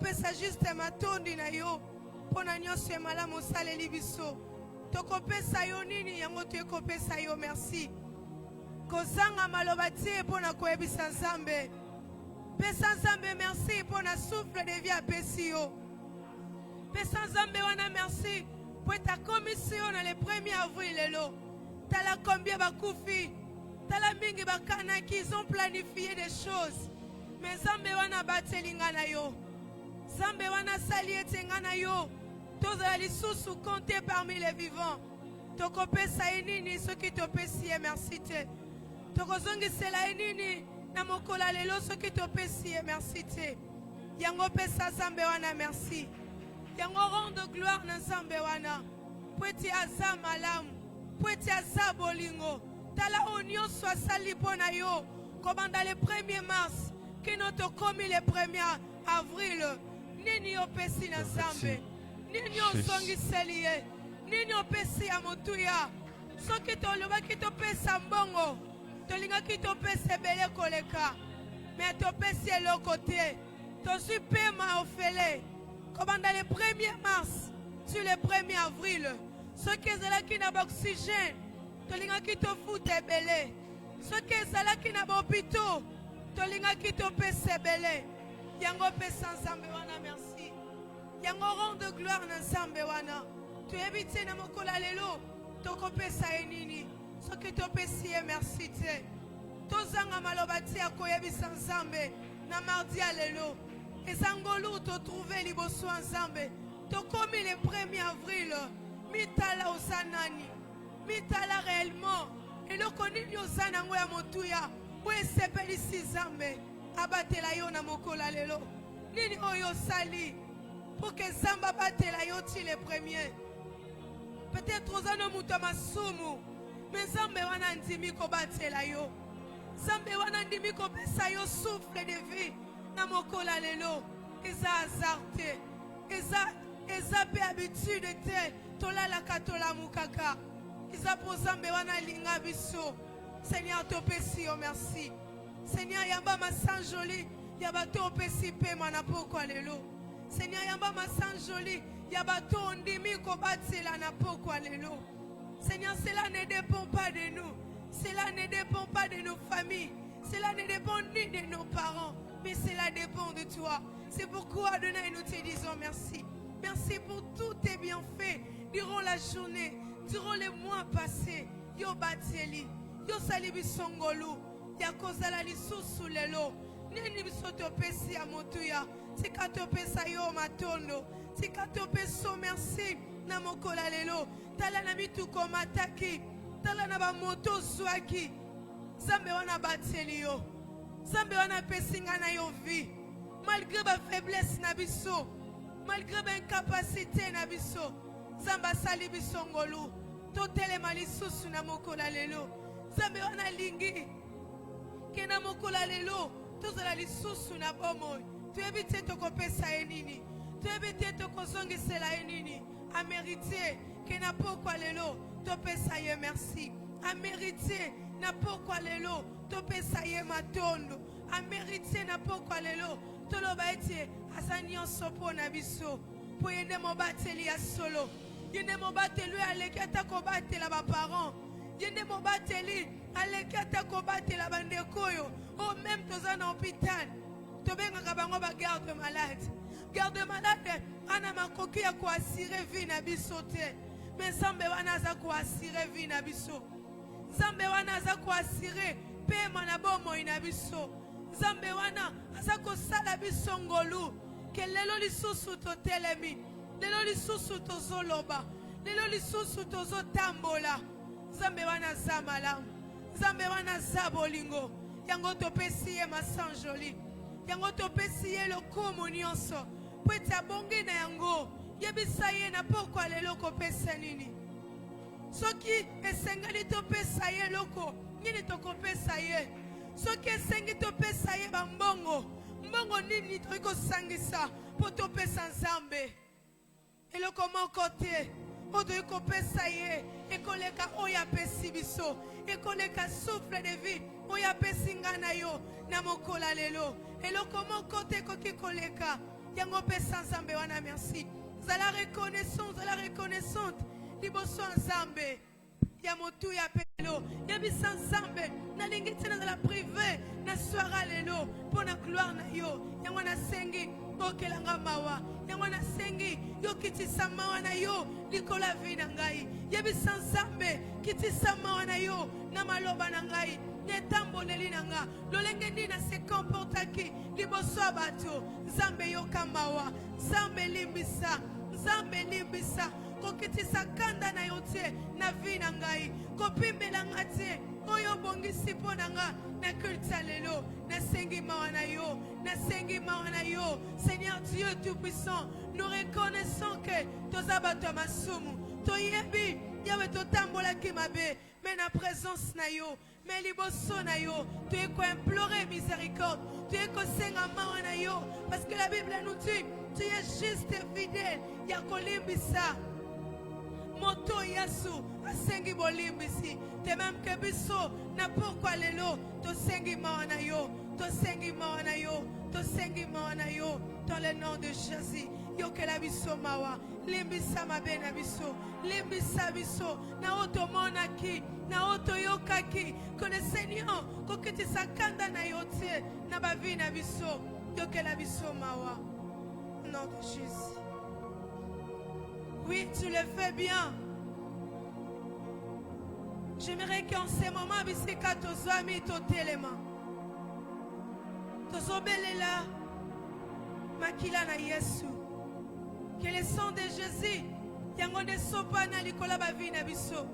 Tokopesa juste matondi na yo. Pona nyonso malamu saleli biso. Tokopesa yo nini yango tokopesa yo merci. Kozanga maloba tie pona koyebisa Nzambe. Pesa Nzambe merci pona souffle de vie apesi yo. Pesa Nzambe wana merci pour ta commission le 1er avril lelo. Tala combien bakufi. Tala mingi bakana qui ils ont planifié des choses. Mais Nzambe wana batelinga na yo. Nzambe wana sali etenga na yo. Tozala lisusu compté parmi les vivants. Tokopesa enini soki topesi merci te. Tokozongisela enini na mokola lelo soki topesi merci te. Yango pesa Nzambe wana merci. Yango rende gloire na Nzambe wana. Pweti aza malamu. Pweti aza bolingo. Tala onyo soit sali pona yo. Comme dans le 1er mars. Qui nous a commis le 1er avril. Nini opesi na Nzambe. Nini osongi selie. Nini opesi ya motuya. Soki toloba ki topesa mbongo. Tolinga ki topesa bele koleka. Mais topesi eloko te. Tosi pema ofele. Comme dans le 1er mars. Sur le 1er avril. Ceux qui sont qui n'ont pas d'oxygène. Tolinga ki tofute bele. Ceux qui sont qui n'ont pas d'hôpital. Tolinga ki topesa bele. Yango pesa Nzambe wana merci. Yango rende gloire na Nzambe wana. Tu évite na mokola lelo. Tokopesa enini. Soki topesi merci te. Tozanga malobati akoyebisa Nzambe na mardi lelo. Ezangolu to trouver liboso Nzambe. Tokomi le 1er avril. Mitala osanani. Mitala réellement. Et le konini osana ngoya motuya. Oye sepelisi Nzambe. Abatela yo na mokola lelo. Nini oyo sali. Pour que Zamba batela yo ti le 1er. Peut-être ozano muto masumu. Mais Nzambe wana ndimi ko batela yo. Nzambe wana ndimi ko pesa yo souffle de vie. Na mokola lelo. Eza azarte. Eza pe habitude te. Tola la katola mukaka. Eza po Nzambe wana linga biso. Seigneur topesi yo merci. Seigneur yamba masan joli. Yaba topesi pe mana pokwa lelo. Seigneur yamba masan joli. Yabato ondimi ko batela na pokwa lelo. Seigneur, cela ne dépend pas de nous. Cela ne dépend pas de nos familles. Cela ne dépend ni de nos parents. Mais cela dépend de toi. C'est pourquoi, Adonai, nous te disons merci. Merci pour tous tes bienfaits durant la journée, durant les mois passés. Yo bateli, yo salibi songolu, ya kozala lisusu lelo. Nini bisoto pesi ya motuya, tika to pesa yo matondo, tika to peso merci na mokola lelo. Tala na bitu komataki, tala na ba moto swaki. Zambe wana bateli yo. Zambe wana pesinga na yo vie. Malgré ba faiblesse na biso, malgré ba incapacité na biso, Zamba sali biso ngolu. Totele malisusu na mokola lelo. Zambe wana lingi. Kena mokola lelo. Tozala lisusu na bomo. Tu évite to kopesa enini. Tu évite to kozongisela enini. A mérité. Kena pokwa lelo. To pesa ye merci. A mérité. Na pokwa lelo. To pesa ye matondo. A mérité na pokwa lelo. Toloba ete asanion sopo na biso. Po yende mobateli ya solo. Yende mobateli alekata kobatela ba parents. Yende mobateli alekata kobatela bandekoyo. Oh même toza na hôpital. Tobenga kabango ba garde malade. Garde malade ana makoki ya ko assurer vie na biso te. Mais Nzambe wana za ko assurer vie na biso. Nzambe wana za ko assurer pema na bomo ina biso. Nzambe wana aza ko sala biso ngolu. Ke lelo lisusu totelemi. Lelo lisusu tozoloba. Lelo lisusu tozotambola. Nzambe wana za malamu. Nzambe wana za bolingo. Yango topesi ye masan joli. Yango topesi ye lokumu nyonso. Pweta bongi na yango. Yebisa ye na pokwa lelo kopesa nini. Soki esengeli topesa ye loko. Nini tokopesa ye. Soki esengi topesa ye bambongo. Mbongo nini toiko sangisa. Po topesa Nzambe. Eloko moko te. Odo iko pesa ye. Ekoleka oya pesi biso. Ekoleka souffle de vie. Oya pesi ngana yo. Na mokola lelo. Eloko moko te koki koleka. yango pesa nzambe wana merci zala reconnaissante liboso nzambe ya motu ya pelo yebisa nzambe nalingi tina zala privé na soir lelo pona gloire na yo yango nasengi okelanga mawa yango nasengi yo kitisa mawa na yo likola vi na ngai yebisa nzambe kitisa mawa na yo na maloba na ngai netamboleli na nga lolenge ndi na se comportaki liboso ya bato nzambe yoka mawa nzambe limbisa kokitisa kanda na yo te na vi na ngai kopimbela nga te oyo bongisi mpo na nga na kulte lelo nasengi mawa na yo Seigneur Dieu Tout-Puissant nous reconnaissons que toza bato ya masumu toyebi yawe totambolaki mabe mais na présence na yo mais liboso na yo tu es quoi implorer miséricorde tu es quoi senga mawa na yo parce que la Bible nous dit tu es juste et fidèle ya kolimbisa moto yasu asengi bolimbisi te même que biso na pourquoi lelo to sengi mawa na yo dans le nom de Jésus yo que la biso mawa limbisa mabe na biso limbisa biso na oto monaki na oto yokaki que le Seigneur kokitisa kanda na yo te na bavi na biso yo que la biso mawa au nom de Jésus. Oui, tu le fais bien. J'aimerais qu'en ces moments bisika tozwami totelema tozobelela makila na Yesu que le sang de Jésus yango ne sopa na likola bavi na biso.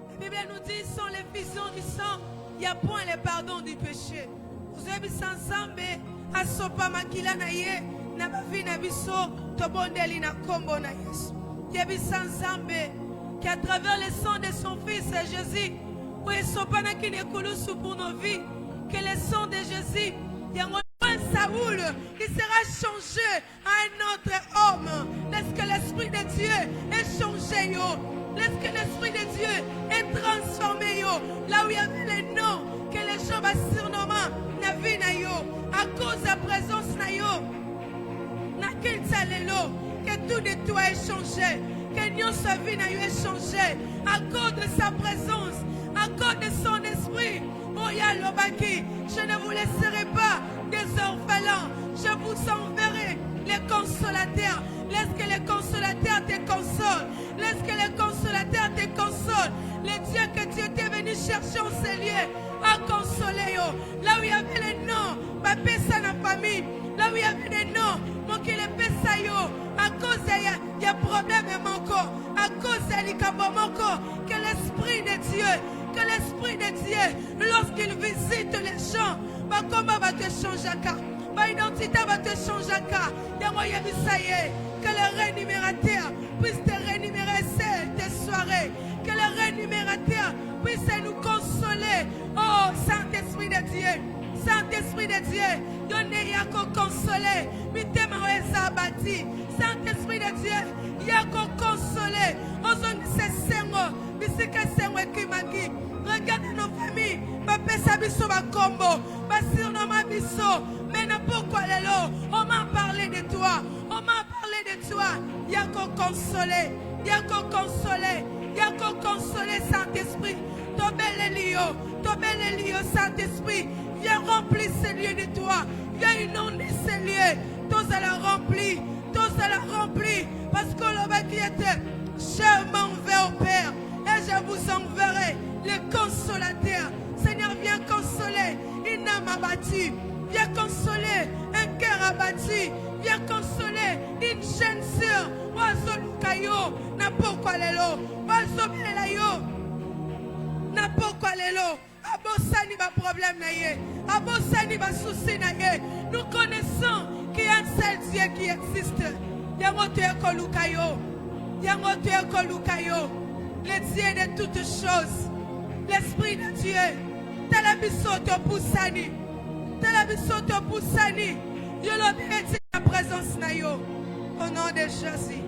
La Bible nous dit sans l'effusion du sang il n'y a point le pardon du péché. Vous avez sans nzambe asopa makila na ye na bavi na biso tobondeli na kombo na Yesu. Yebisa nzambe qu'à travers le sang de son fils Jésus oui sopa na kinekulusu pour nos vies que le sang de Jésus yango Saoul, il sera changé à un autre homme. Laisse que l'Esprit de Dieu ait changé, yo. Laisse que l'Esprit de Dieu ait transformé, yo. Là où il y avait les noms que les gens vont surnommer, na vie na yo. À cause de la présence na yo. Na kilta lelo, que tout de toi ait changé. Que nous sa vie na yo ait changé. À cause de sa présence, à cause de son esprit. Oh ya lobaki, je ne vous laisserai pas des orphelins, je vous enverrai les consolateurs. Laisse que les consolateurs te consolent. Laisse que les consolateurs te consolent. Les dieux que tu étais venu chercher en ces lieux à consoler. Là où il y avait les noms, ma pesa na famille. Là où il y avait les noms, mon qui les pesa yo. À cause il y a problème manco. À cause de l'ikabo manco. Que l'Esprit de Dieu, lorsqu'il visite les gens, ma combat va te changer car ma identité va te changer car que le rémunérateur puisse te rémunérer tes soirées, que le rémunérateur puisse nous consoler. Oh Saint-Esprit de Dieu, Saint-Esprit de Dieu, yonne yako consoler, mitema weza abati. Saint-Esprit de Dieu, yako consoler. Ozon se sengo, bisika sengo ekimaki. Regarde nos familles, ma pesa biso ba combo, ba surnom biso. Mais pourquoi lelo? On m'a parlé de toi, Yako consoler, Saint-Esprit. Tobele lio, Saint-Esprit. Viens remplir ces lieux de toi. Viens inonder ces lieux. Tous à la remplir. Parce que le qui était, je m'en vais au Père. Et je vous enverrai le consolateur. Seigneur, viens consoler une âme abattue. Viens consoler un cœur abattu. Viens consoler une jeune sœur. Oazolukayo, na pourquoi lelo. Oazobelayo, na pourquoi lelo. Abosani ba problème na ye. Abosani ba souci na ye. Nous connaissons qu'il y a un seul Dieu qui existe. Yango tu ekolukayo. Le Dieu de toutes choses. L'Esprit de Dieu. Talabisoto poussani. Yo l'obéis la présence na yo. Au nom de Jésus.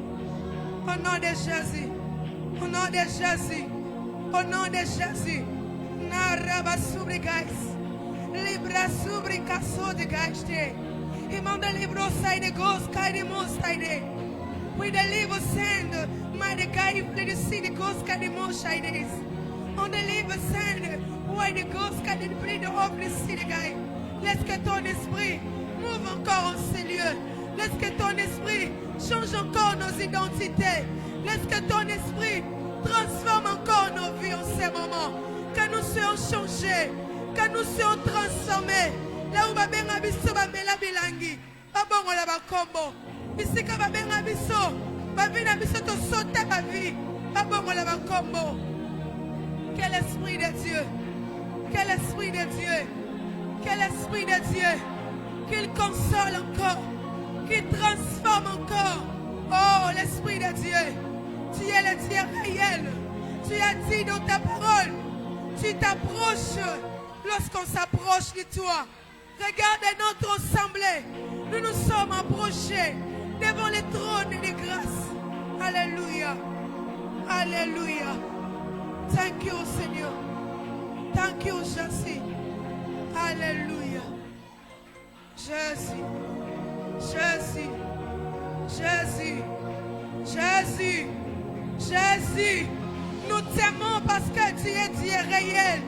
Naraba subri guys. Libra subri caso de gaste. We deliver send, mighty God, if let us see the ghost can the most shines. On deliver send, why the ghost can the play the of the city guy. Laisse que ton esprit move encore en ces lieux. Laisse que ton esprit change encore nos identités. Laisse que ton esprit transforme encore nos vies en ces moments. Que nous soyons changés, que nous soyons transformés. Là où va bien abisso va mela bilangi, va bon la va combo. Ici que va bien abisso, va bien abisso to sauter ma vie, va bon la va combo. Quel esprit de Dieu, quel esprit de Dieu, quel esprit de Dieu, qu'il console encore, qu'il transforme encore. Oh l'esprit de Dieu, tu es le Dieu réel. Tu as dit dans ta parole, tu t'approches lorsqu'on s'approche de toi. Regarde notre assemblée. Nous nous sommes approchés devant le trône de grâce. Alléluia. Alléluia. Thank you, Seigneur. Thank you, Jésus. Alléluia. Jésus. Jésus. Jésus. Jésus. Jésus. Nous t'aimons parce que tu es Dieu réel.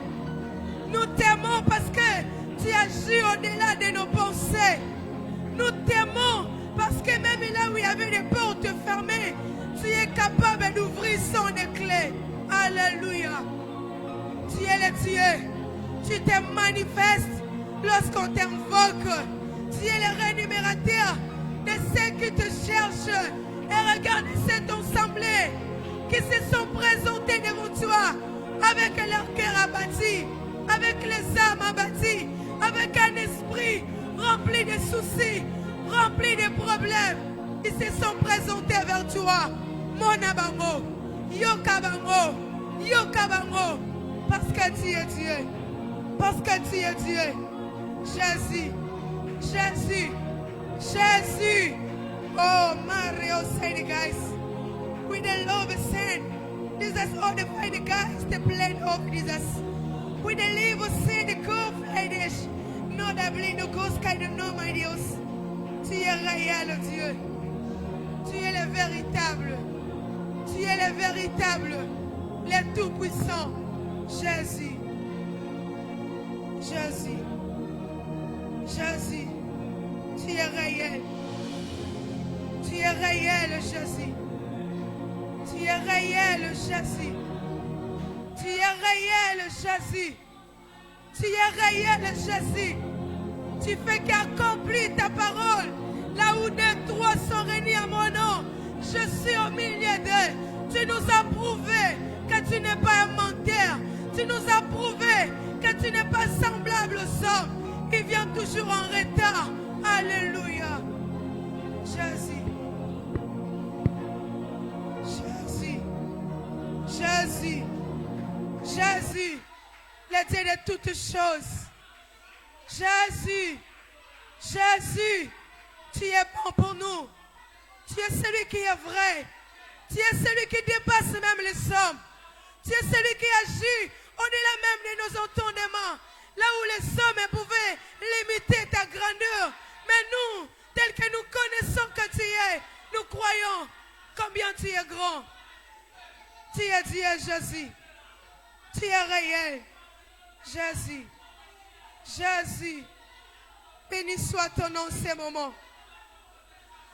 Nous t'aimons parce que tu agis au-delà de nos pensées. Nous t'aimons parce que même là où il y avait des portes fermées, tu es capable d'ouvrir son clé. Alléluia. Tu es le Dieu. Tu te manifestes lorsqu'on t'invoque. Tu es le rémunérateur de ceux qui te cherchent. Et regarde cette assemblée qui se sont présentés devant toi avec leur cœur abattu, avec les âmes abattues, avec un esprit rempli de soucis, rempli de problèmes. Ils se sont présentés vers toi. Mon abango, yokabango, yokabango, parce que tu es Dieu, parce que tu es Dieu. Jésus, Jésus, Jésus. Oh, Mario, say the guys. With the love and sin, Jesus, all the fighting guys, the plan of Jesus. With the live of sin, the go Fridays. No, that blame no ghost kind of no, my Dios. Tu es réel, Dieu. Tu es le véritable. Tu es le véritable, le tout-puissant. Jésus. Jésus. Jésus. Tu es réel. Tu es réel, Jésus. Tu es réel, Jésus. Tu es réel, Jésus. Tu es réel, Jésus. Tu fais qu'accomplir ta parole. Là où deux, trois sont réunis à mon nom, je suis au milieu d'eux. Tu nous as prouvé que tu n'es pas un menteur. Tu nous as prouvé que tu n'es pas semblable aux hommes. Il vient toujours en retard. Alléluia. Jésus. Jésus. Jésus. Jésus. Le Dieu de toutes choses. Jésus. Jésus. Tu es bon pour nous. Tu es celui qui est vrai. Tu es celui qui dépasse même les hommes. Tu es celui qui agit au-delà même de nos entendements. Là où les hommes pouvaient limiter ta grandeur. Mais nous, tels que nous connaissons que tu es, nous croyons combien tu es grand. Tu es Dieu, Jésus. Tu es réel. Jésus. Jésus. Béni soit ton nom en ces moments.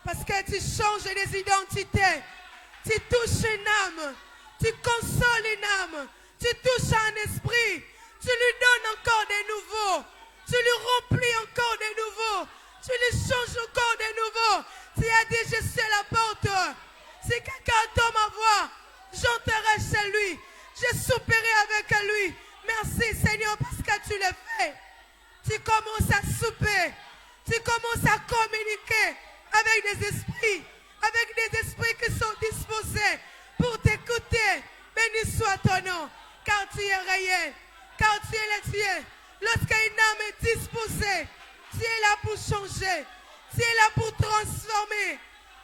Parce que tu changes des identités. Tu touches une âme. Tu consoles une âme. Tu touches un esprit. Tu lui donnes encore des nouveaux. Tu lui remplis encore des nouveaux. Tu lui changes encore des nouveaux. Tu as dit, je suis la porte. Si quelqu'un entend ma voix, j'entrerai chez lui. Je souperai avec lui. Merci Seigneur parce que tu le fais. Tu commences à souper. Tu commences à communiquer avec des esprits qui sont disposés pour t'écouter. Béni soit ton nom, car tu es réel, car tu es le Dieu. Lorsqu'une âme est disposée, tu es là pour changer, tu es là pour transformer.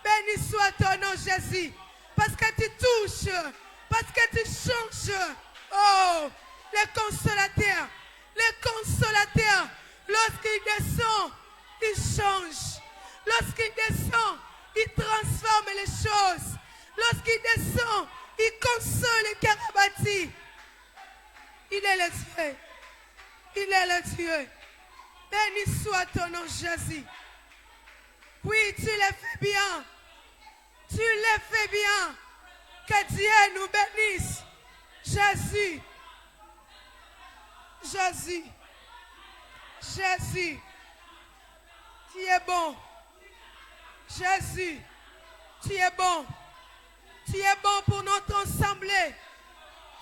Béni soit ton nom, Jésus, parce que tu touches, parce que tu changes. Oh, le consolateur, lorsqu'il descend, il change. Lorsqu'il descend, il transforme les choses. Lorsqu'il descend, il console les cœurs abattus. Il est le Dieu. Il est le Dieu. Béni soit ton nom, Jésus. Oui, tu l'as fait bien. Tu l'as fait bien. Que Dieu nous bénisse. Jésus. Jésus. Jésus. Tu es bon. Jésus. Tu es bon. Tu es bon pour notre assemblée.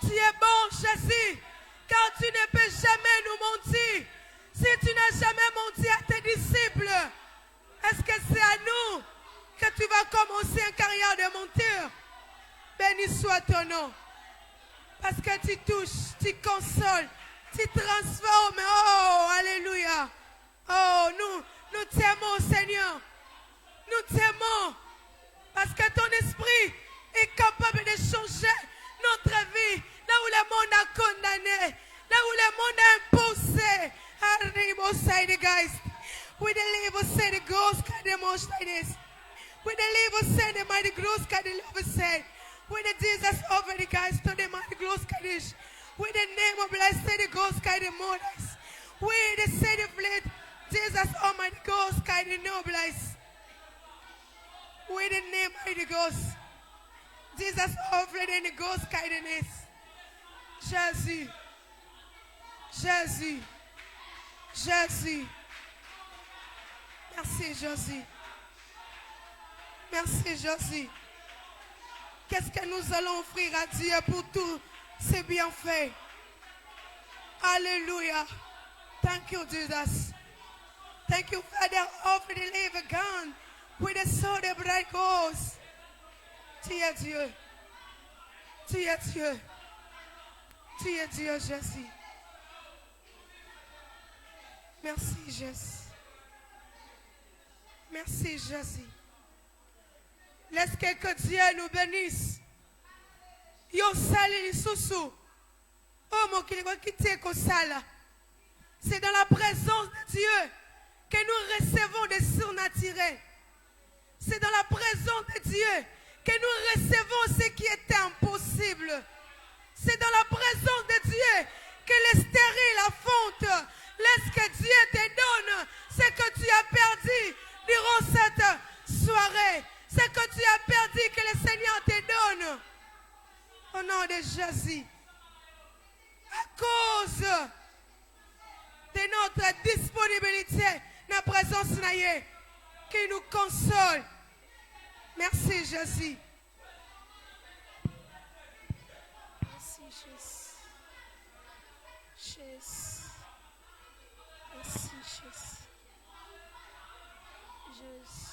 Tu es bon, Jésus. Car tu ne peux jamais nous mentir. Si tu n'as jamais menti à tes disciples, est-ce que c'est à nous que tu vas commencer une carrière de menteur? Béni soit ton nom. Parce que tu touches, tu consoles, tu transformes. Oh, alléluia. Oh, nous t'aimons, Seigneur. Nous t'aimons. Parce que ton esprit est capable de changer notre vie. Là où le monde a condamné, là où le monde a imposé. We deliver, say the ghost, the most like this. We deliver, say the mighty gross, the love say. With the Jesus over the guys to the mighty gross, Kaddish. With the name of blessed, say the ghost, the mothers. With the say the fleet, Jesus Almighty Ghost, the noblesse. With the name of the ghost, Jesus over the ghost, kindness. Jésus, Jésus, Jésus. Merci Jésus. Merci Jésus. Qu'est-ce que nous allons offrir à Dieu pour tous ces bienfaits? Alléluia. Thank you, Jesus. Thank you, Father, of the living God with the sword of bright ghost. Tu es Dieu. Tu es Dieu. Tu es Dieu, Jésus. Merci, Jésus. Merci, Jésus. Laisse que Dieu nous bénisse. Yo sali susu. Oh mon kiliko kite ko sala. C'est dans la présence de Dieu que nous recevons des surnaturels. C'est dans la présence de Dieu que nous recevons ce qui était impossible. C'est dans la présence de Dieu que les stériles, la fonte, laisse que Dieu te donne ce que tu as perdu durant cette soirée. Ce que tu as perdu, que le Seigneur te donne. Au nom de Jésus. À cause de notre disponibilité dans la présence de Dieu, qui nous console. Merci Jésus. Merci Jésus. Jésus. Merci Jésus. Jésus.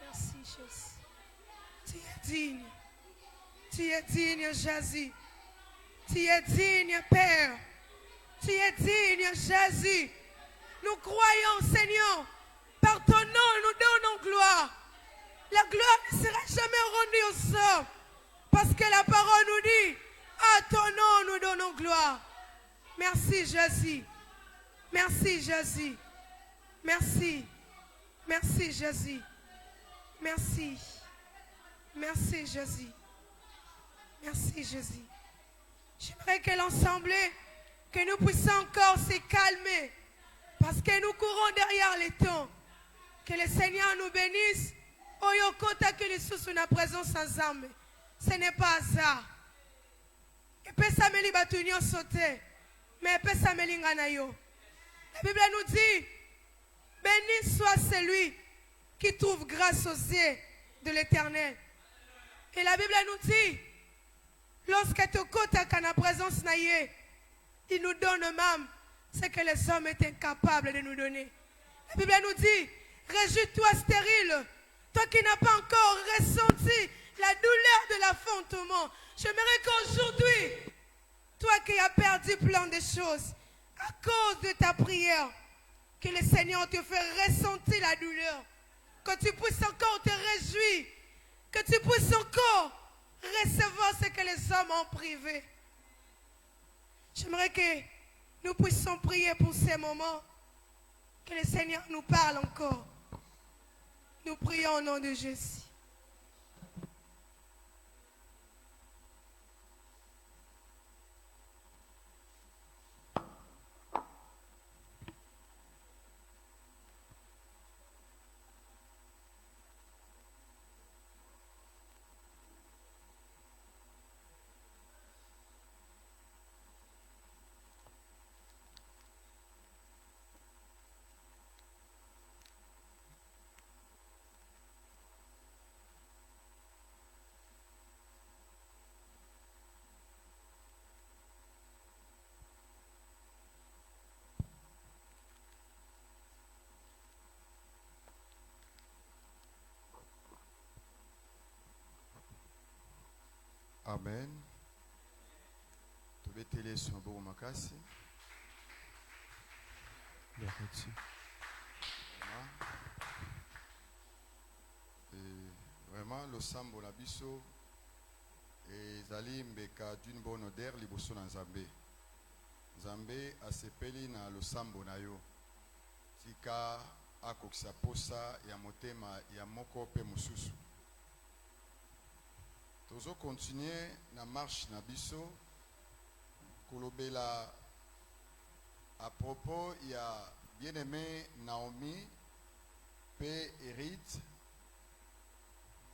Merci Jésus. Tu es digne. Tu es digne Jésus. Tu es digne Père. Tu es digne Jésus. Nous croyons Seigneur. Par ton nom nous donnons gloire. La gloire ne sera jamais rendue aux hommes. Parce que la parole nous dit, à ton nom nous donnons gloire. Merci Jésus. Merci Jésus. Merci. Merci Jésus. Merci. Merci Jésus. Merci Jésus. J'aimerais que l'ensemble, que nous puissions encore se calmer. Parce que nous courons derrière les temps. Que le Seigneur nous bénisse. Oyokota que les sous na présence sans âme. Ce n'est pas hasard. Et peut s'ameli batunyo sauter. Mais peut s'ameli nganayo. La Bible nous dit, béni soit celui qui trouve grâce aux yeux de l'Éternel. Et la Bible nous dit, lorsque tu kota kana présence naye, il nous donne même ce que les hommes étaient incapables de nous donner. La Bible nous dit, réjouis-toi stérile, toi qui n'as pas encore ressenti la douleur de l'enfantement. J'aimerais qu'aujourd'hui, toi qui as perdu plein de choses, à cause de ta prière, que le Seigneur te fait ressentir la douleur, que tu puisses encore te réjouir, que tu puisses encore recevoir ce que les hommes ont privé. J'aimerais que nous puissions prier pour ces moments. Que le Seigneur nous parle encore. Nous prions au nom de Jésus. Amen. Tobetele sur bon makasi. Vraiment le sambo na biso ezali mbeka d'une bonne odeur liboso na Nzambe. Nzambe asepeli na lo sambo na yo. Tika akokisa posa ya motema ya moko pe mosusu. Tozo continuer na marche na biso kolobela à propos ya bien-aimé Naomi pe Hérite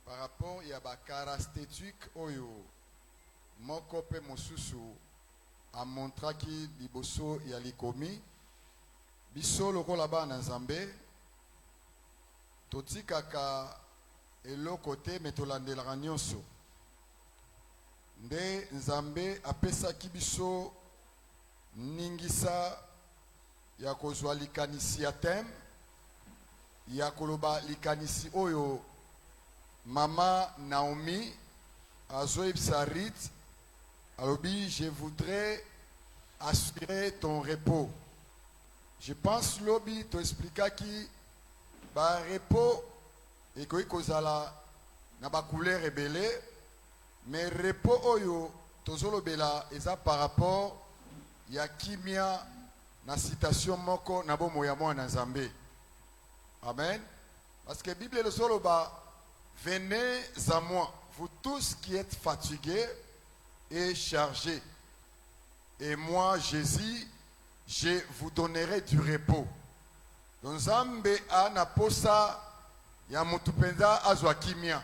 par rapport ya ba caractéristique oyo moko pe mosusu a montraki liboso ya likomi biso lokola bana Nzambe totikaka eloko te me tolandelaka nyonso. Nde Nzambe apesaki biso ningisa ya kozwa likanisi ya tem ya koloba likanisi oyo mama Naomi azoyebisa Rite alobi je voudrais assurer ton repos. Je pense lobi to explikaki ba repos ekoki kozala na ba couleur ebele. Mais repos oyo tozolobela eza par rapport ya kimia na citation moko na bomo ya mwana Nzambe. Amen. Parce que Bible le soloba venez à moi vous tous qui êtes fatigués et chargés et moi Jésus je vous donnerai du repos. Nzambe ana posa ya mutu penza azwa kimia.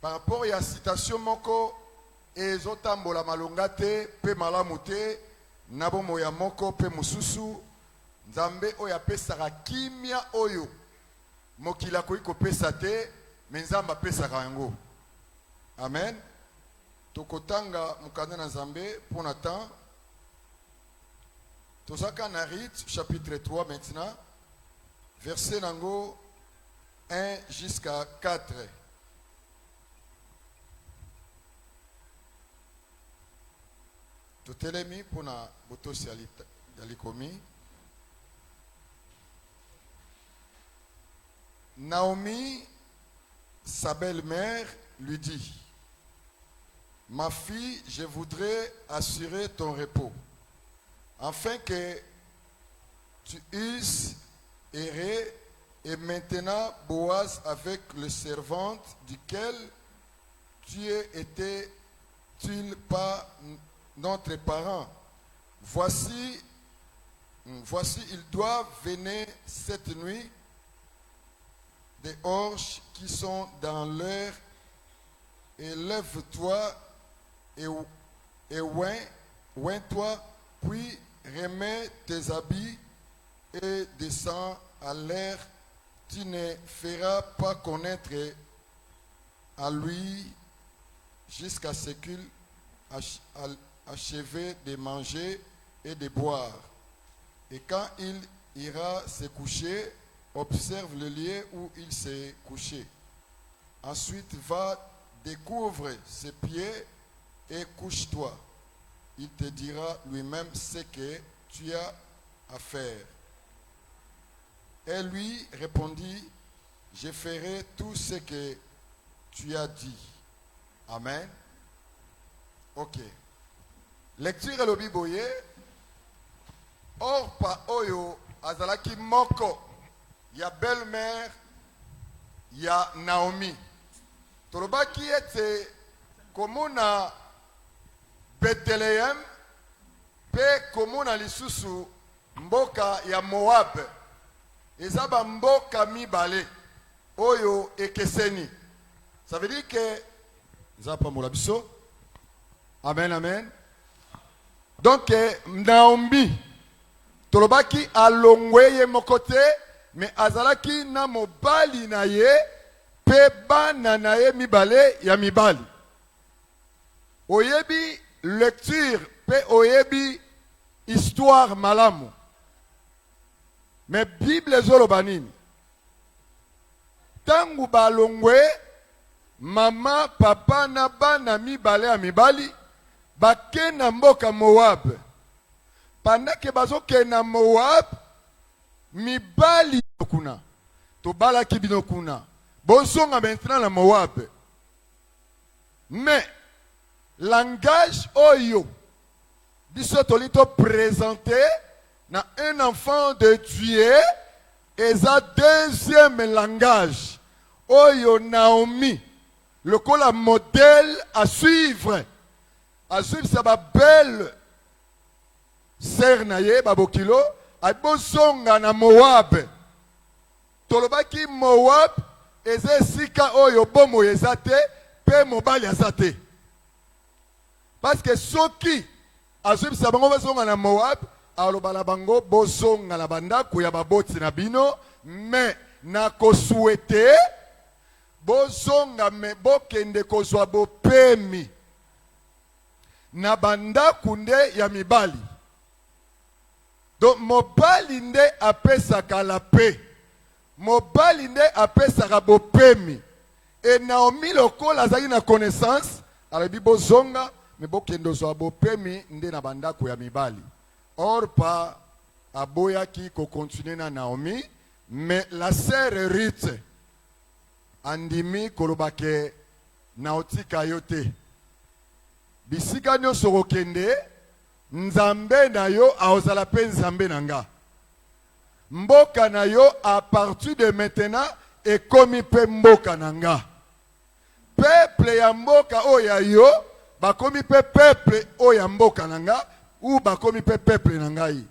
Par rapport à la citation moko ezotambola malonga te pe malamu te nabo moya moko pe mususu Nzambe oyo apesaka kimia oyo mokili akoki kopesa te me Nzambe apesaka yango. Amen. Tokotanga mukanda na Nzambe pour na temps. Tozaka na Rite chapitre 3 maintenant verset nango 1 jusqu'à 4. Totelemi pona botosi ya likomi. Naomi, sa belle-mère, lui dit: ma fille, je voudrais assurer ton repos, afin que tu eusses erré, et maintenant Boaz avec le servante duquel tu étais-tu pas notre parent. Voici, ils doivent venir cette nuit des orges qui sont dans l'air, et lève-toi et oins-toi, puis remets tes habits et descends à l'air. Tu ne feras pas connaître à lui jusqu'à ce qu'il achève de manger et de boire. Et quand il ira se coucher, observe le lieu où il s'est couché. Ensuite, va, découvre ses pieds et couche-toi. Il te dira lui-même ce que tu as à faire. Elle lui répondit: je ferai tout ce que tu as dit. Amen. Ok. Lecture le biboye. Or pa oyo azalaki moko ya belle-mère ya Naomi. Tolobaki ete komona Bethlehem pe komona lisusu mboka ya Moab. Eza ba mboka mibale oyo ekeseni. Ça veut dire que Zapa Moulabiso. Amen, amen. Donc Naomi tolobaki alongweye mokote mais azalaki na mobali na ye pe bana na ye mibale ya mibali. Oyebi lecture pe oyebi histoire malamu. Mais Bible zoloba nini? Tangu balongwe mama papa na bana mibale ya mibali bake na mboka Moab. Pendant que bazoke na Moab mibali kuna to bala kibino kuna bozonga maintenant na Moab. Mais langage oyo biso tolito présenté na un enfant de Dieu et sa deuxième langage oyo Naomi le cola modèle à suivre sa belle sœur naye babokilo abosonga na Moab. Tolobaki Moab eze sika oyo bomo ezate pe mobali azate. Parce que soki azib sa bango basonga na Moab alobala bango bosonga na banda kuya baboti na bino mais na ko souhaiter bosonga me bokende kozwa bopemi na banda kunde ya mibali. Donc mobali nde apesaka la paix. Mobali nde apesaka bopemi. Et Naomi lokola azali na connaissance alobi bozonga me bokende kozwa bopemi nde na banda ya mibali. Or pa aboyaki ko continuer na Naomi mais la sœur Ruth andimi kolobake naotika yote. Bisika nyonso kokende nzambe na yo aozala pe nzambe nanga. Mboka na yo à partir de maintenant ekomi pe mboka nanga. Peuple ya mboka oya yo bakomi pe peuple oya mboka nanga ou bakomi pe peuple nangai.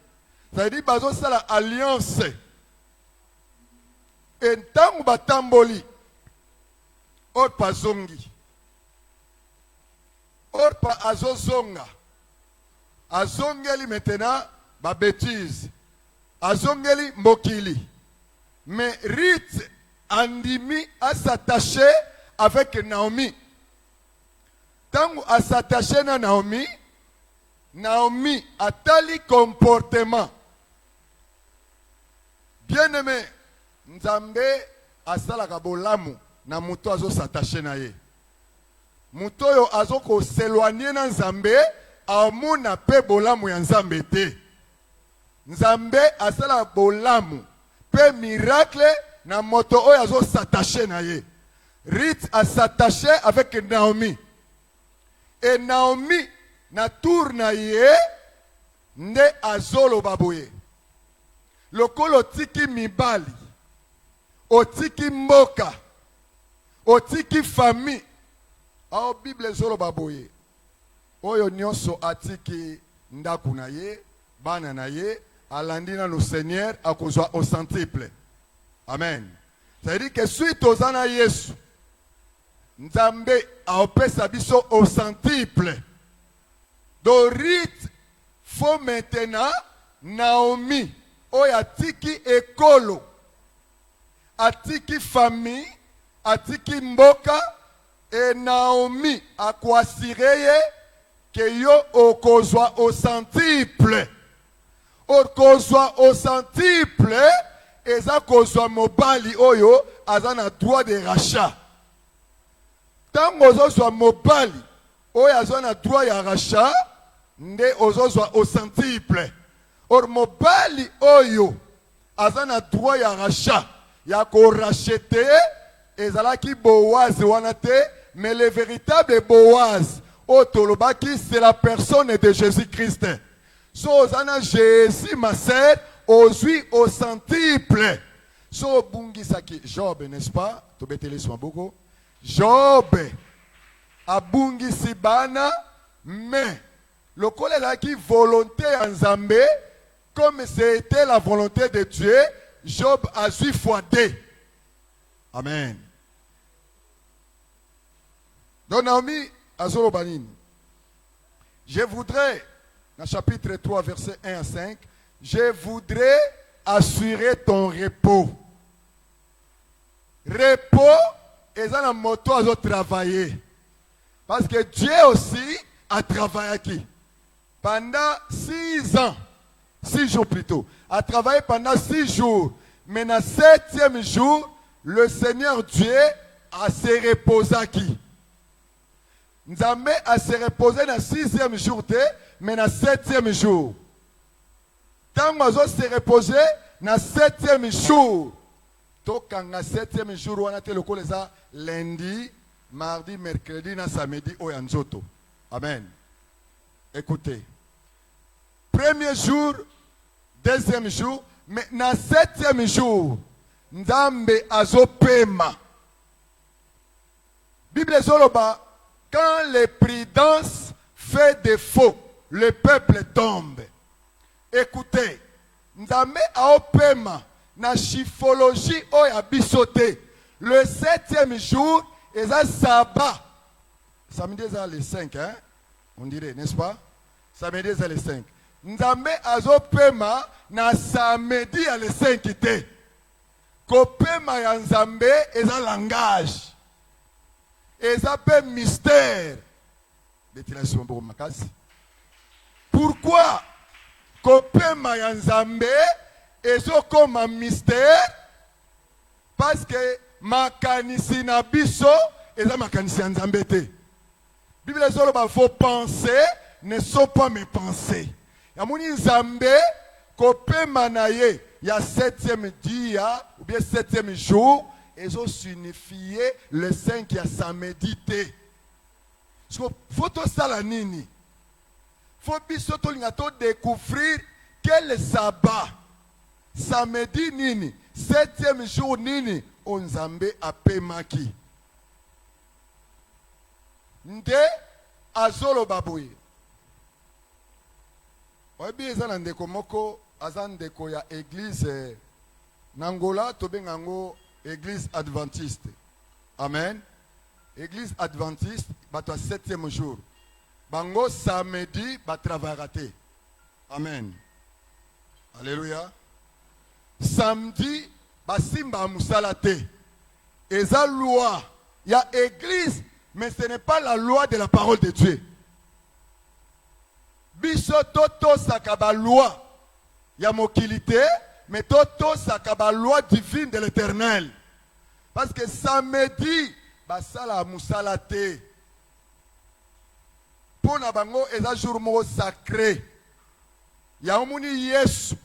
Ça veut dire bazo sala alliance. Entangu batamboli Orpa zongi. Orpa azozonga. Azongeli maintenant ba bêtise. Azongeli mokili. Mais Ruth andimi à s'attacher avec Naomi. Tangu à s'attacher na Naomi, Naomi a tali comportement. Bien aimé, Nzambe asalaka bolamu. Na muto azo s'attacher na ye. Muto yo azo ko s'éloigner na Nzambe amuna pe bolamu ya Nzambe te. Nzambe asala bolamu pe miracle na moto oyo azo s'attacher na ye. Ruth a s'attaché avec Naomi. Et Naomi na tour na ye nde azolo baboye. Lokolo tiki mibali. Otiki mboka. Otiki famille. Ao Bible zolo baboye. Oyo nyonso atiki ndaku na ye, bana na ye, alandina no Seigneur akozwa au centuple. Amen. Ça veut dire que suite aux ana Yesu, Nzambe aopesa biso au centuple. Dorit faut maintenant Naomi oyo atiki ekolo, atiki famille, atiki mboka, et Naomi akwasireye que yo okozwa au centuple. Okozwa au centuple eza kozwa mobali oyo azana droit de rachat. Tango ozozwa mobali oyo azana droit ya rachat nde ozozwa au centuple. Or mobali oyo azana droit ya rachat ya ko racheter ezalaki Boaz wana te, mais le véritable Boaz Otolobaki c'est la personne de Jésus-Christ. So ozana Jésus ma sœur ozui au centuple. So bungisaki Job, n'est-ce pas? Tobetele soin beaucoup. Job abungisi bana, mais le collègue qui volonté en Zambé, comme c'était la volonté de Dieu, Job a 8 fois 2. Amen. Donc Naomi Azoro Banine, je voudrais, dans le chapitre 3, versets 1 à 5, je voudrais assurer ton repos. Repos, et ça la moto a travaillé. Parce que Dieu aussi a travaillé qui? Pendant 6 ans, 6 jours plutôt, a travaillé pendant 6 jours. Mais dans le 7e jour, le Seigneur Dieu a se reposé à qui? Nzambe a se reposé dans le 6e jour, mais dans le 7e jour. Tant que se reposer dans le 7e jour, quand le 7e jour, on a le lundi, mardi, mercredi, samedi, oyanzoto. Amen. Écoutez. Premier jour, deuxième jour, mais dans le 7e jour, Nzambe azopema. Bible Zoloba, quand les prudences fait défaut, le peuple tombe. Écoutez, Nzambe aopema na chifologie oya bisoté. Le 7e jour, et ça sabbat. Samedi c'est le 5, hein? On dirait, n'est-ce pas? Samedi c'est le 5. Nzambe azopema na samedi à le 5 te. Kopema ya Nzambe et ça langage. Et ça peut mystère. Pourquoi Kopema ya Nzambe et ça comme un mystère? Parce que makanisi na biso et ça makanisi ya Nzambe te. Bible solo ba faut penser ne sont pas mes pensées. Yamuni Nzambe kopema na ye ya 7e dia ou bien 7e jour et ça signifie le 5 ya samedi te. Faut to sala nini? Faut biso to linga to découvrir quel sabbat samedi nini 7e jour nini Nzambe apemaki. Nde azolo baboye. Oyebi eza na ndeko moko aza ndeko ya église Nangola tobengango église adventiste. Amen. Église adventiste bato 7e jour. Bango samedi ba travailler te. Amen. Alléluia. Samedi basimba musala te. Eza loi ya église, mais ce n'est pas la loi de la parole de Dieu. Biso toto sakaba loi ya mokilité, mais toto sakaba loi divine de l'Éternel. Parce que samedi basala musala te. Pona bango eza jour moko sacré. Ya omuni Yesu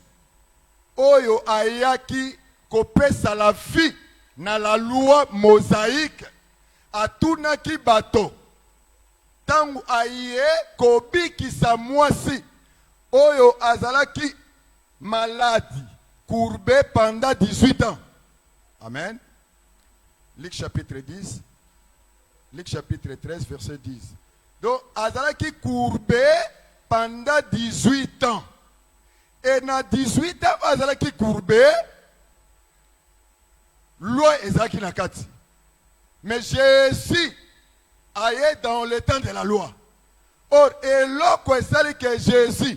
oyo ayaki kopesa la vie na la loi mosaïque atunaki bato tangu aye kobikisa mwasi oyo azalaki malade courbé pendant 18 ans. Amen. Luc chapitre 10, Luc chapitre 13 verset 10. Donc azalaki courbé pendant 18 ans. Et dans 18 ans azalaki courbé loi ezalaki na kati. Mais Jésus allait dans le temps de la loi. Or, et l'autre c'est que Jésus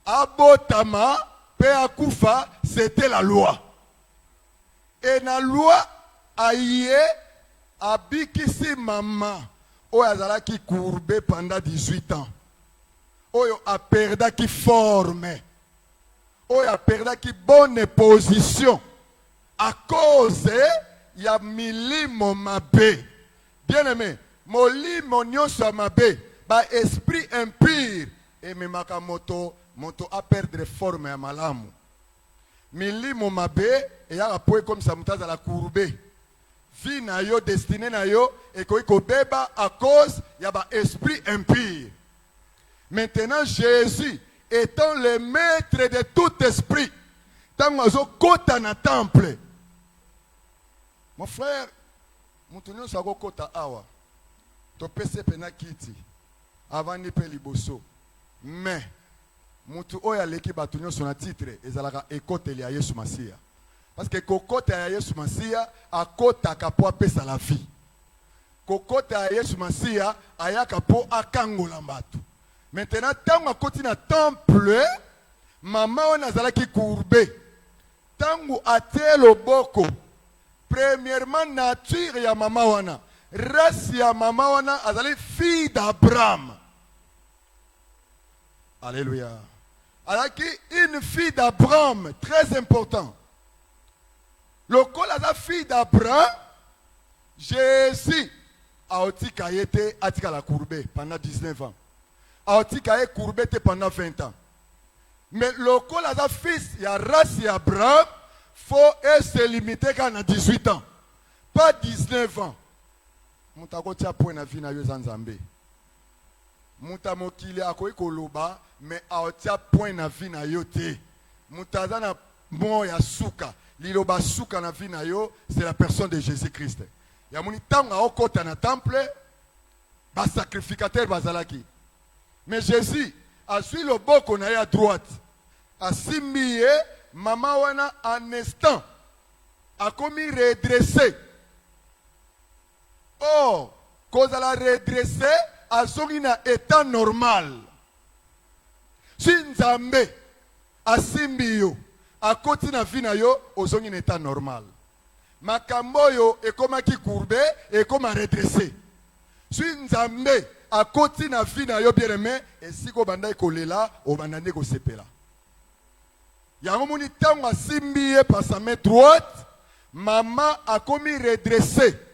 abotama pe akufa, c'était la loi. Et la loi aïe abikisi mama o azalaki courbé pendant 18 ans. Oyo a perdu forme. Oyo a perdu bonne position. À cause il y a milimo mabe. Bien aimé, molimo nyonso mabe, ba esprit impur et me makamoto moto a perdre forme ya malamu. Milimo mabe et ya apoe comme ça mutaza la courbe. Vie na yo destiné na yo et ko beba à cause ya ba esprit impur. Maintenant Jésus étant le maître de tout esprit, Tant azo kota na temple. Mon frère, mutunyo sako kota awa. To pese pena kiti. Avant ni pe liboso. Mais mutu oya leki batunyo sona titre ezalaka ekoteli ya Yesu Masia. Parce que kokota ya Yesu Masia akota kapo apesa la vie. Kokota ya Yesu Masia ayaka po akangola mbatu. Maintenant tango akoti na temple, mama wana azalaki courbe. Tango atie loboko. Premièrement nature ya mama wana. Race ya mama wana azali fille d'Abraham. Alléluia. Alors une fille d'Abraham, très important. Le col a fille d'Abraham, Jésus a été atika la courbée pendant 19 ans. A été courbé pendant 20 ans. Mais le col a fils, il y a race Abraham, faut se limiter quand on a 18 ans. Pas 19 ans. Moutako tia point na vie na yo zanzambe. Moutamokili akoyi koloba, mais a tia point na vie na yo te. Moutazana mo ya suka. Liloba suka na vie na yo, c'est la personne de Jésus-Christ. Ya moni tanga okota na temple, ba sacrificateur bazalaki. Mais Jésus a suivi le boko na ya droite. A simbié mama wana en instant. A commis redressé. Oh, cause elle a redressé, a songi na état normal. Si Nzambe a simbiyo, a koti na vie na yo, ozongi na état normal. Makambo yo ekomaki courbe, ekoma redressé. Si Nzambe a koti na vie na yo bien aimé, et si ko banda kolela, o bandane ko sepela. Yango moni tango a simbiye par sa main droite, maman a commis redressé.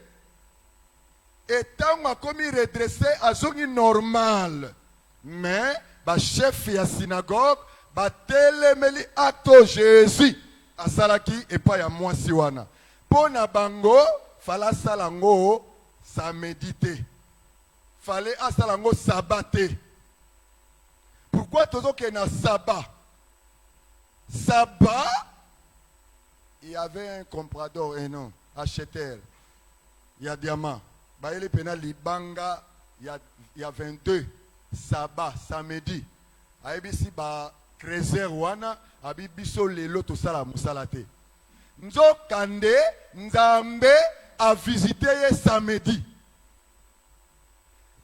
Et tango a commis redressé, a zongi normal. Mais, ba chef ya synagogue, ba telemeli acto Jésus, a salaki et pas ya moi siwana. Pona bango, fala salango, sa méditer. Fallait à salango sabaté. Pourquoi toujours qu'il y a un sabbat? Sabbat, il y avait un comprador, et non, acheteur. Il y a diamant. Bah, il y a libanga, il y a 22 sabbat, samedi. Aïbisi ba krezer wana, abibiso lelo to sala musalate. Nzo kande, nzambe a visité samedi.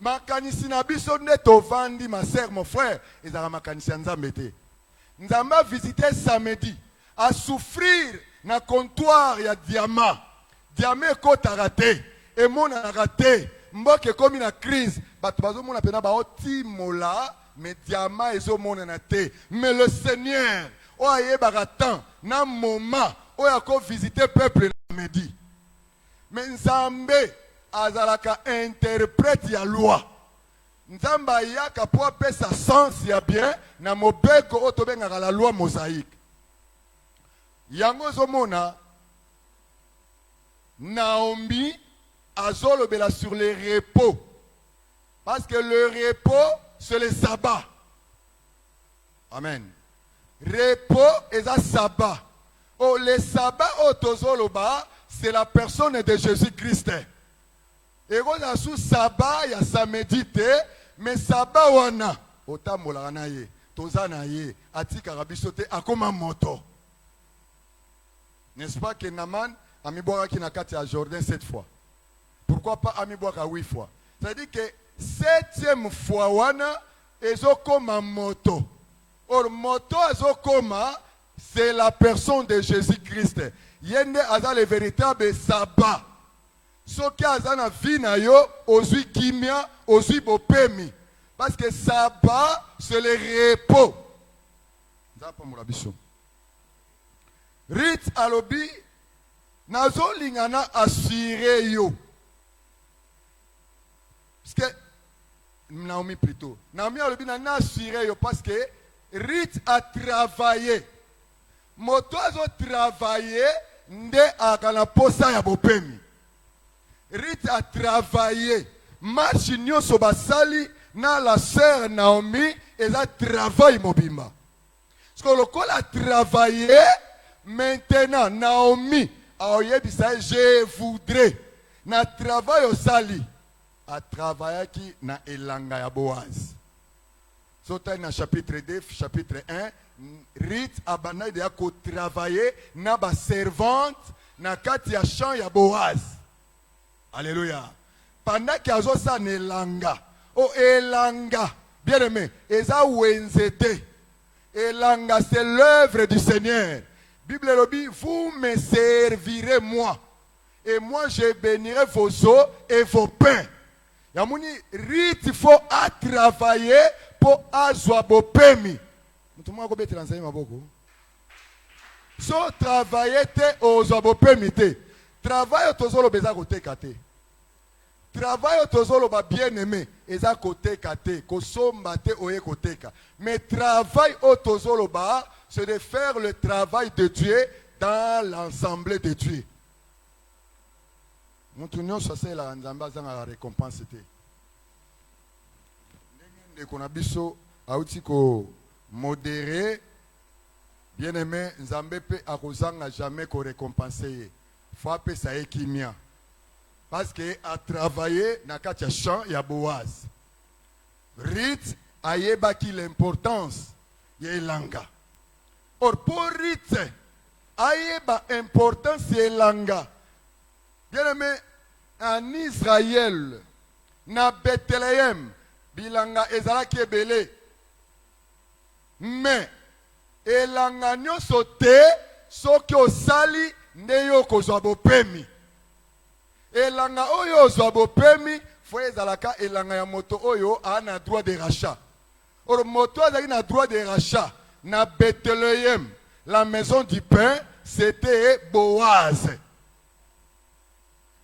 Makanisi na biso neto vandi, ma sœur, mon frère, ils ont makanisi nzambe te. Nzambe a visité samedi, a souffrir na comptoir ya diamant. Diamant kota raté, et mon a raté. Mboke komi na crise, batubazo mon apena ba oti mola, mais diamant ezo mon na te. Mais le Seigneur, o aye baratan, na moment, o yako visiter peuple samedi. Mais Nzambe azalaka interprète ya loi. Nzamba yaka po apesa sens ya bien na mobeko otobengaka la loi mosaïque. Yango zomona Naomi azolobela sur les repos. Parce que le repos c'est le sabbat. Amen. Repos et un sabbat. Oh, le sabbat otozoloba c'est la personne de Jésus-Christ. Et on a sous sabbat, il y a samedi, mais sabbat wana, otambola na ye, tozana ye, atika rabisote, akoma moto. N'est-ce pas que Naman a mis boire qui n'a qu'à à Jordan 7 fois? Pourquoi pas a mis boire à 8 fois? C'est-à-dire que 7e fois wana, ezokoma moto. Or moto ezokoma, c'est la personne de Jésus-Christ. Yende aza le véritable sabbat. Soki azana vina yo, ozui kimia, ozui bopemi. Parce que sabbat, c'est le repos. Zapa mourabiso. Rit alobi, nazo lingana assuré yo. Parce que, Naomi plutôt. Naomi alobi na assuré yo parce que Rit a travaillé. Moto azo travaillé, nde akana posa ya bopemi. Rit a travaillé. Marche nyoso basali na la sœur Naomi et la travail mobimba. Parce que le col a travaillé, maintenant Naomi aoyebisa je voudrais na travail au sali a travailler qui na elanga ya Boaz. Sota na chapitre 2 chapitre 1 Ruth abana de ko travailler na ba servante na kati ya champ ya Boaz. Alléluia. Pendant qu'il y a ça elanga o elanga bien aimé eza wenzete elanga c'est l'œuvre du Seigneur. Bible le dit, vous me servirez moi et moi je bénirai vos eaux et vos pains. Yamuni rit il faut à travailler pour azwa bo pemi. Mutumwa ko bete lanzai maboko. So travailler te ozwa bo pemi te. Travail tozolo beza ko tekate. Travail tozolo ba bien aimé eza ko tekate ko somba te oye ko teka. Mais travail o tozolo ba c'est de faire le travail de Dieu dans l'ensemble de Dieu. Mon tournoi, ça c'est la récompense. Nous avons modéré, bien aimé, Nzambe pe akozanga jamais ko récompenser. Faut appeler ça ekimia. Parce que à travailler na kati ya champ ya Boaz. Ruth ayebaki l'importance ya elanga. Or pour Ruth ayeba importance ya elanga. Bien aimé, en Israël, na Bethléem, bilanga ezalaki ebele. Mais elanga nyonso te soki osali nde yo kozwa bopemi. Elanga oyo ozwa bopemi fo ezalaka elanga ya moto oyo ana droit de rachat. Or moto azali na droit de rachat na Bethléem, la maison du pain, c'était Boaz.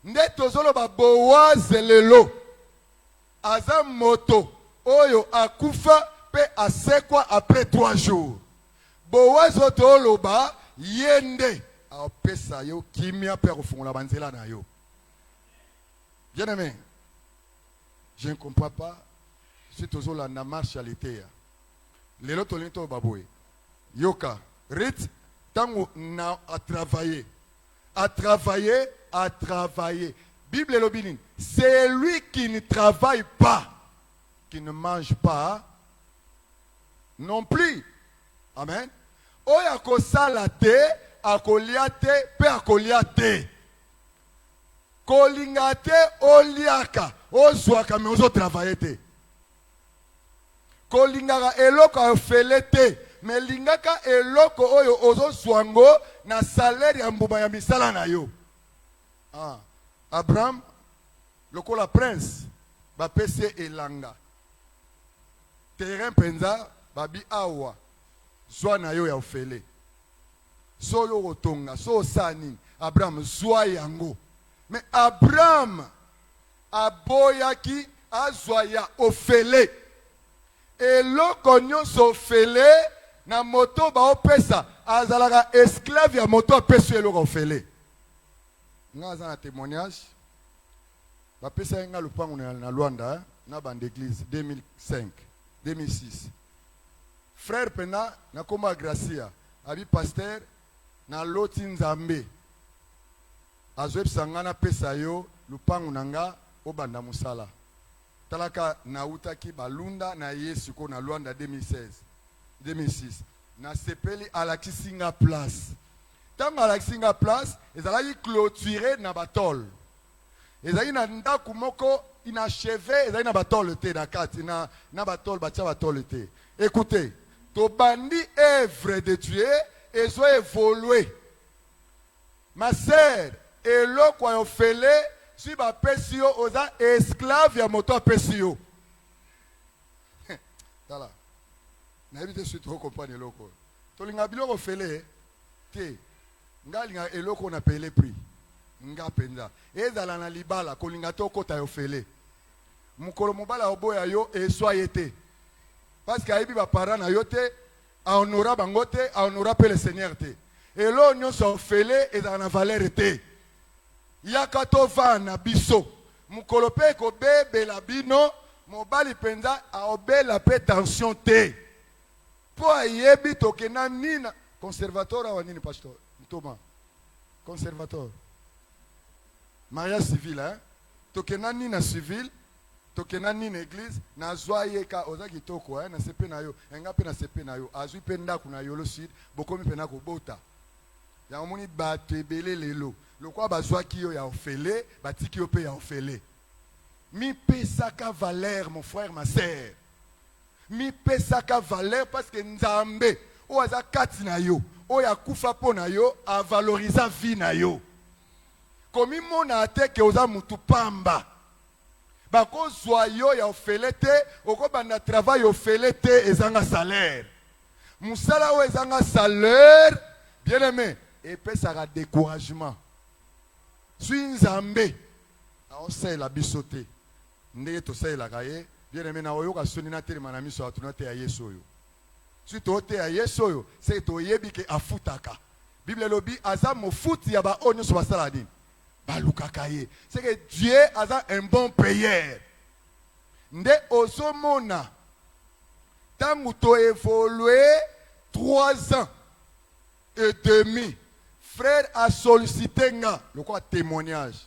Nde tozolo ba Boaz lelo aza moto oyo akufa pe asekwa après 3 jours. Boaz otoloba yende apesa yo kimia pe kofungola banzela na yo. Bien aimé, je ne comprends pas si tozola na marche à l'été. Lelo tolinto baboy. Yoka, Ruth tango na a travailler. À travailler, à travailler. Bible et l'obinin. C'est lui qui ne travaille pas, qui ne mange pas, non plus. Amen. Oya ko salate, akoliate, pe akoliate. Kolingate, oliaka, ozwaka me ozo travailler te. Kolingaka eloko afelete. Mais lingaka eloko oyo ozo swango na salaire ya mbuma ya misala na yo. Ah, Abraham lokola prince ba pese elanga. Terrain penza babi awa zwa na yo ya ofele. So yo otonga so sani Abraham zwa yango. Mais Abraham aboyaki azwa ya ofele. Eloko nyonso ofele na moto ba opesa azalaka esclave ya moto apesu eloko ofele. Nga za na témoignage ba pesa nga lupango na Luanda na bande église 2005 2006. Frère Pena na koma Gracia abi pasteur na loti Nzambe azwepsa nga na pesa yo lupango nanga obanda musala talaka na utaki balunda na Yesu ko na Luanda 2006 na sepeli alakisinga place tanga alakisinga place ezalaki clôturé na batol ezali na ndaku moko inachevé ezali na batol te na kati na batol batia batol te. Écoutez, to bandi œuvre de Dieu ezo évoluer. Ma sœur eloko yo fele si ba pesi yo oza esclave ya moto apesi yo. Tala. Na ebite su to comprendre eloko. To linga biloko fele te. Nga linga eloko na pele prix. Nga penza. Ezala na libala ko linga to kota yo fele. Mukolo mobala oboya yo e soyete. Parce que aibi ba parents na yo te a honora bango te a honora pe le Seigneur te. Elo nyonso fele ezala na valeur te. Yaka to va na biso. Mukolo pe ko bebe la bino mobali penza a obela pe tension te. Po ayebi tokena nina conservateur wa nini pasteur. Thomas. Conservateur. Mariage civil, hein? Tokenani na civil, tokenani na église, na zoye ka ozaki toko, hein? Na sepe na yo, enga pe na sepe na yo, azui pe ndaku na yo lo sud, bokomi pe na ko bota. Ya omoni batebele lelo. Lokwa bazwaki yo ya ofele, batiki yo pe ya ofele. Mi pesaka valeur, mon frère, ma sœur. Mi pesaka valeur parce que nzambe o aza kati na yo, o ya kufa po na yo, a valoriser vie na yo. Komi mona ate ke oza mutu pamba. Bako zwa yo ya ofele te, oko banda travail ofele te ezanga salaire. Musala o ezanga salaire, bien aimé, et pesaka découragement. Suis nzambe, on sait la bisoté. Ndeye to sait la gaye, bien aimé na oyo ka soni na tele manami so atuna te ya Yesu yo. Si to te ya Yesu yo, c'est to yebi ke afutaka. Bible lobi aza mofuti ya ba onyo so basala dini. C'est que Dieu a un bon payeur. Nde osomona tangu to évolué 3 ans et demi. Frère a sollicité nga le quoi témoignage.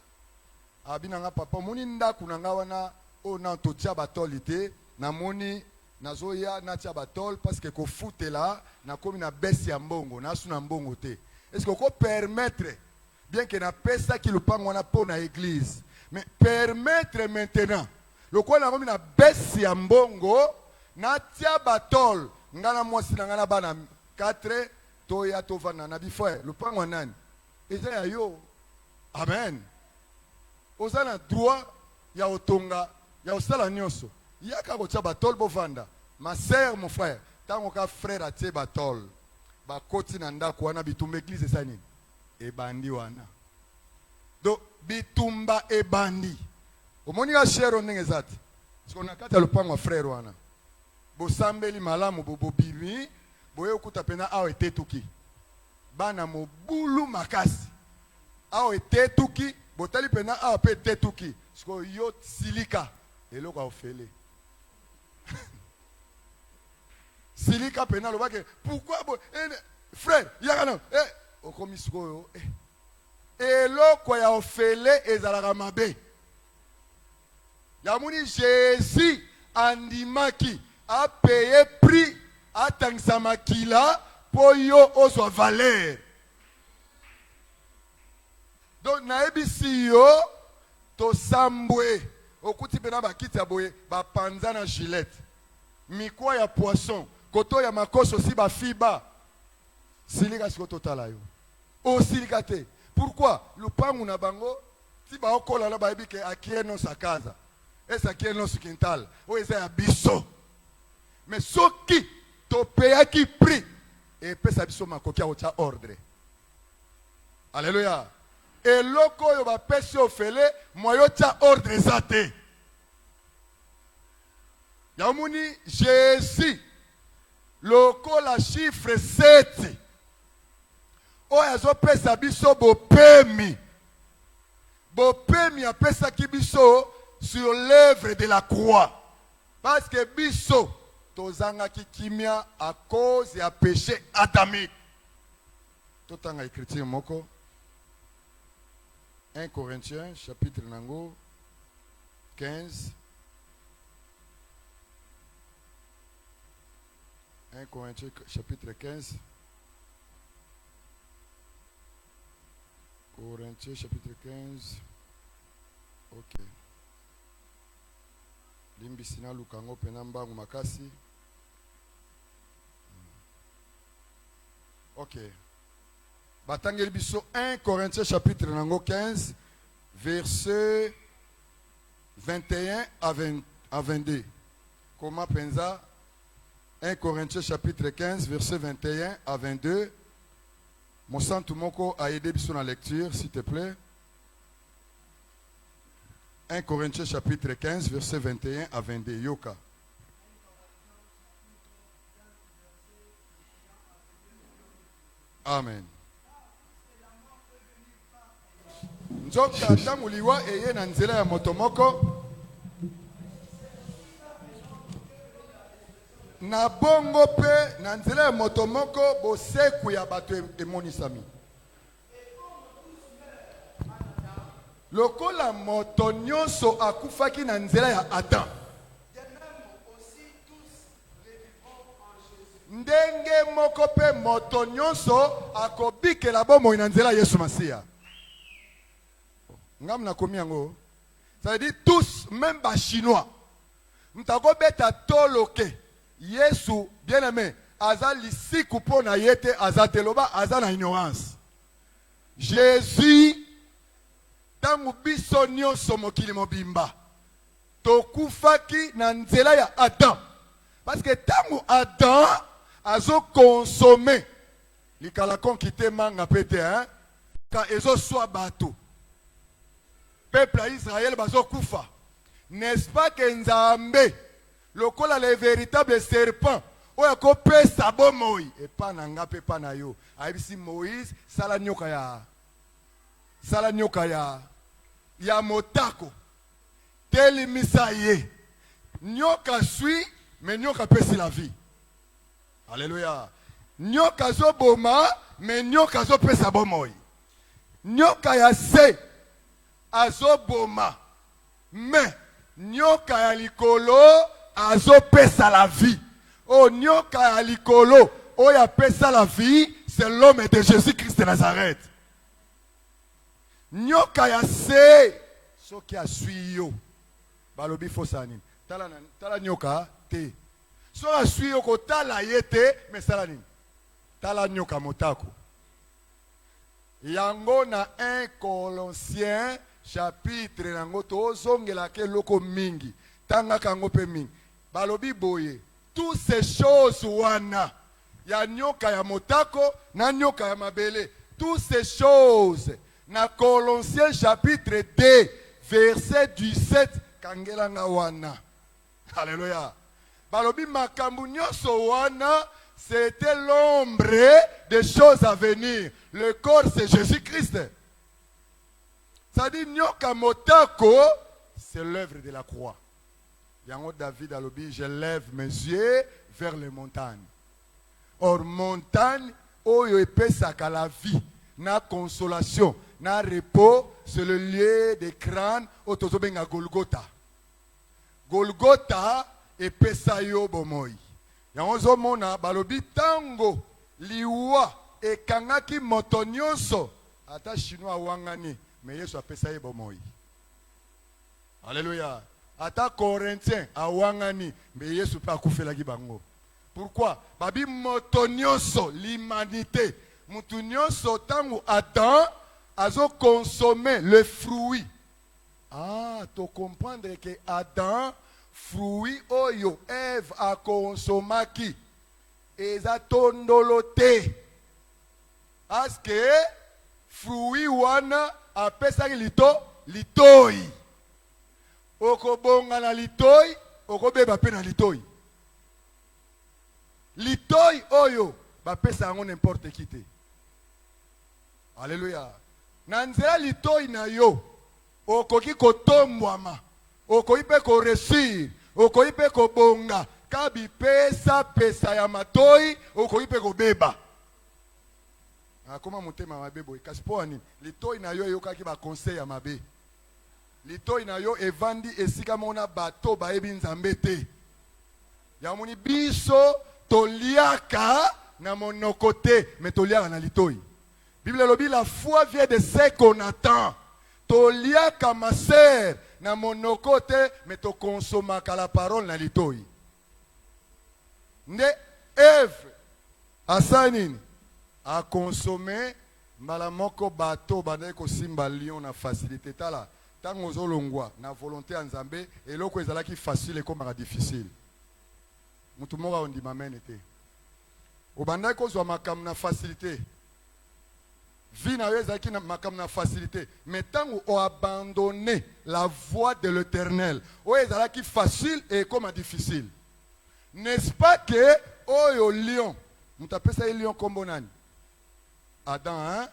Abinanga papa moni ndaku nanga wana o na to tia batolité na moni nazoya na tia batol parce que ko foutela na komi na besi ya mbongo na suna mbongo te. Est-ce que ko permettre bien que na pesa qui le pangwana pour na église, mais permettre maintenant le quoi na komi na besi ya mbongo na tia batol ngana mwasi na ngana bana 4 toya tovana na bifo le pangwana nani eza ya yo. Amen. Ozana droit ya otonga ya osala nyoso yaka ko tia batol bovanda. Ma sœur, mon frère, tango ka frère atie batol ba koti na ndako wana bitumba église sani ebandi wana. Do bitumba ebandi. Omoni ya shero ndenge zati. Siko nakata lupango frère wana. Bo sambeli malamu bo bibi boye okuta pena awe tetuki. Bana mobulu makasi. Awe tetuki, botali pena awe pe tetuki. Siko yo silika eloko ofele. Silika pena lobake pourquoi bo frère yaka non okomi sikoyo eloko ya ofele ezalaka mabe. Yamuni Jésus andimaki a payé prix atangisa makila po yo ozwa valeur. Donc na ebisi yo to sambwe okuti pena bakiti ya boye ba panza na gilette. Mikwa ya poisson koto ya makoso si ba fiba silika siko totala yo o silika te. Pourquoi lupangu na bango ti ba okola na ba ebike akieno sakaza esa akieno sukintal o esa ya biso mais soki to paye ki prix et pesa biso makoki a ordre. Alléluia. Et loko yo ba pesi ofele moyo tia ordre zate. Yamuni Jésus loko la chiffre 7 o yazo pesa biso bopemi a pesa ki biso sur l'œuvre de la croix parce que biso tozanga ki kimia à cause ya péché adamique. Totanga écriture moko 1 Corinthiens chapitre nango 15. 1 Corinthiens chapitre 15. Corinthiens chapitre 15. Ok. Limbisina lukango penamba makasi. Ok. Batangeli biso 1 Corinthiens chapitre nango 15 verset 21 à 22. Comment pensa 1 Corinthiens chapitre 15 verset 21 à 22. Mon santo moko a aidé biso na lecture s'il te plaît. 1 Corinthiens chapitre 15 verset 21 à 22. Yoka. Amen. Nzoka tangu liwa eye na nzela ya motomoko na bongo pe na nzela ya motomoko boseku ya bato emonisami. lokola moto nyonso akufaki na nzela ya Adam. Ndenge moko pe moto nyonso akobikela bomoi na nzela Yesu Masiya. Ngam na komi yango. Ça veut dire tous, même les Chinois. Mtako beta toloke. Yesu, bien aimé, aza lisi kupo na yete azateloba aza na ignorance. Jésus, tangu biso nyonso mokili mobimba. Tokufaki na nzela ya Adam. Parce que tangu Adam azo consommer likalakon kite manga pete hein. Quand ezo soit bateau. Peuple à Israël bazo kufa. N'est-ce pas que Nzambe lokola les véritables serpents oya ko pesa bomoi et pas nanga pe pa na yo. Aibisi Moïse sala nyoka ya motako. Teli misaye. Nyoka sui mais nyoka pesi la vie. Alléluia. Nyoka zo boma mais nyoka zo pesa bomoi. Nyoka ya se azoboma mais nyoka ya likolo azopesa la vie. Oh nyoka ya likolo oya pesa la vie, c'est l'homme de Jésus-Christ de Nazareth. Nyoka ya se soki asui yo balobi fosani tala nyoka te so asui yo ko tala yete mais sala nini tala nyoka motako. Yango na 1 Colossiens chapitre nango tozongela ke loko mingi tanga kango pe mingi balobi boye toutes ces choses wana ya nyoka ya motako na nyoka ya mabele, toutes ces choses na Colossiens chapitre 2 verset 17 kangelanga wana. Alléluia. Balobi makambu nyonso wana c'était l'ombre des choses à venir. Le corps, c'est Jésus-Christ. Ça dit, nyoka motako, c'est l'œuvre de la croix. Yango David a dit, je lève mes yeux vers les montagnes. Or, montagne, oyo epesaka la vie, na consolation, na repos, c'est le lieu de crâne, otozobenga Golgotha. Golgotha epesa yo bomoi. Yango zomona balobi tango liwa ekangaki moto nyonso ata chinois wangani mais Yesu apesa ye bomoi. Alléluia. Ata corinthien awangani mais Yesu pa akufelaki bango. Pourquoi? Babi moto nyonso l'humanité mutu nyonso tango Adam azo consommer le fruit. Ah, to comprendre que Adam fruit oyo Ève a consomaki eza tondolo te. Aske fruit wana apesaki litoi. Okobonga na litoi, okobeba pe na litoi. Litoi oyo bapesa yango n'importe qui te. Alléluia. Na nzela litoi na yo okoki kotombwama. Okoki pe ko resir, okoki pe ko bonga, kabi pesa ya matoi, okoki pe ko beba. Akoma mutema mabe boy, kasi po ani, litoi na yo yokaki ba conseil ya mabe. Litoi na yo evandi esika mona bato ba ebi nzambe te. Ya moni biso toliaka na monoko te, mais toliaka na litoi. Bible lobi la foi vient de ce qu'on attend. Toliaka ma sœur na monoko te, mais to consomaka la parole na litoi. Ne Ève asanini a consommé malamoko bato bande ko simba lion na facilité tala tango zolongwa na volonté ya Nzambe eloko ezalaki facile comme difficile. Mutu moko ondima menete. Obanda ko zwa makam na facilité. Vie na yo ezalaki na makam na facilité. Mais tango o abandonné la voie de l'Éternel, o ezalaki facile et comme difficile. N'est-ce pas que oyo lion, mutu apesa lion kombo nani? Adam, hein?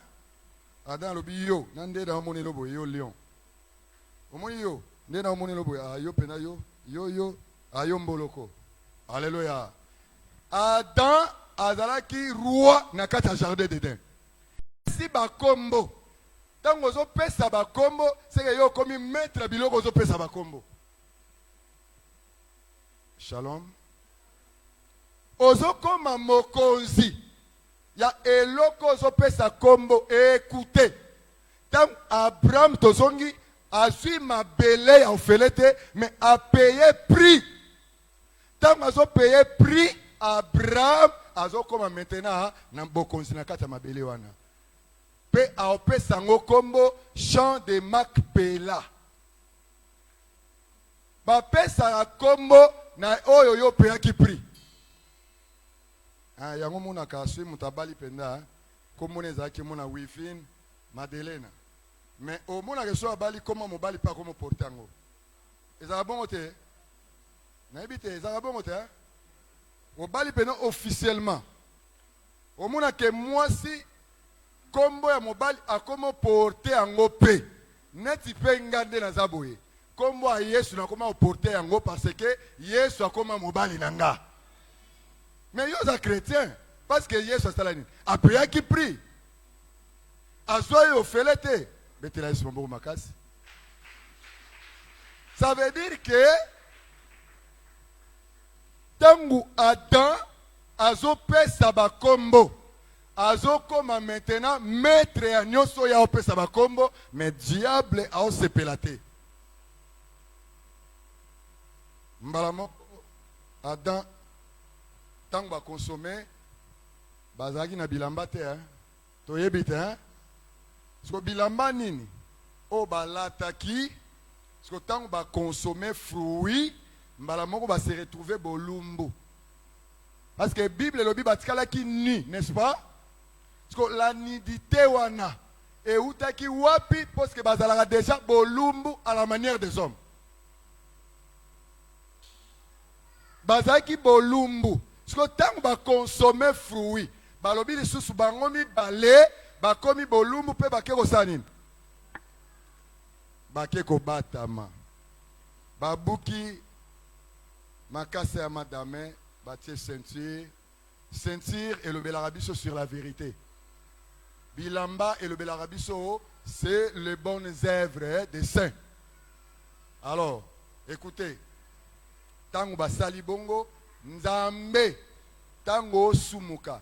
Adam lobi yo, nande da omoni lobo yo lion. Omoni yo, nde na omoni lobo ayo pena yo, yo, ayo mboloko. Alléluia. Adam azalaki roi na kati ya jardin d'Éden. Si ba kombo Tant ozo pesa ba kombo, c'est que yo komi maître biloko ozo pesa ba kombo. Shalom. Ozo koma mokonzi. Ya eloko ozo pesa kombo. Écoutez. Tant Abraham tozongi a su ma belé a ofelete, mais a payé prix. Tant ozo payé prix, Abraham azo koma maintenant na bokonzi na kata ma belé wana. Pe a opesa ngo kombo champ de Macpéla. Ba pesa la kombo na oyo yo peya ki prix. Ah yango mona ka sui mutabali penda kombo neza ki mona wifin Madelena. Mais au mona ke so abali comment mobali pa comment porter ngo. Ezala bon te. Na ebite ezala bon te. Obali pena officiellement. Au mona ke mwasi kombo ya mobali akomo porter yango pe neti pe ngande na zaboye kombo ya Yesu na koma porter yango parce que Yesu akoma mobali na nga mais yo za chrétien parce que Yesu asala nini apaya ki pri azwa yo felete betela Yesu mboko makasi. Ça veut dire que tangu Adam azopesa ba kombo azokoma maintenant maître ya nyoso ya opesa bakombo mais diable a osepelate. Mbala moko Adam tango ba consommer bazaki na bilamba te hein toyebi te hein so bilamba nini o balataki so tango ba consommer fruit mbala moko ba se retrouver bolumbu parce que Bible lobi batikala ki nu n'est-ce pas. Parce que la nudité wana et outaki wapi parce que bazalaka déjà bolumbu à la manière des hommes. Bazaki bolumbu. Parce que tant ba consommer fruit, balobi lisusu bangomi balé, bakomi bolumbu pe bake ko sanini. Bake ko batama. Babuki makase ya madame, batie ceinture et le belarabiso sur la vérité. Bilamba et le belarabiso, c'est les bonnes œuvres des saints. Alors, écoutez, tango basali bongo, nzambe, tango sumuka.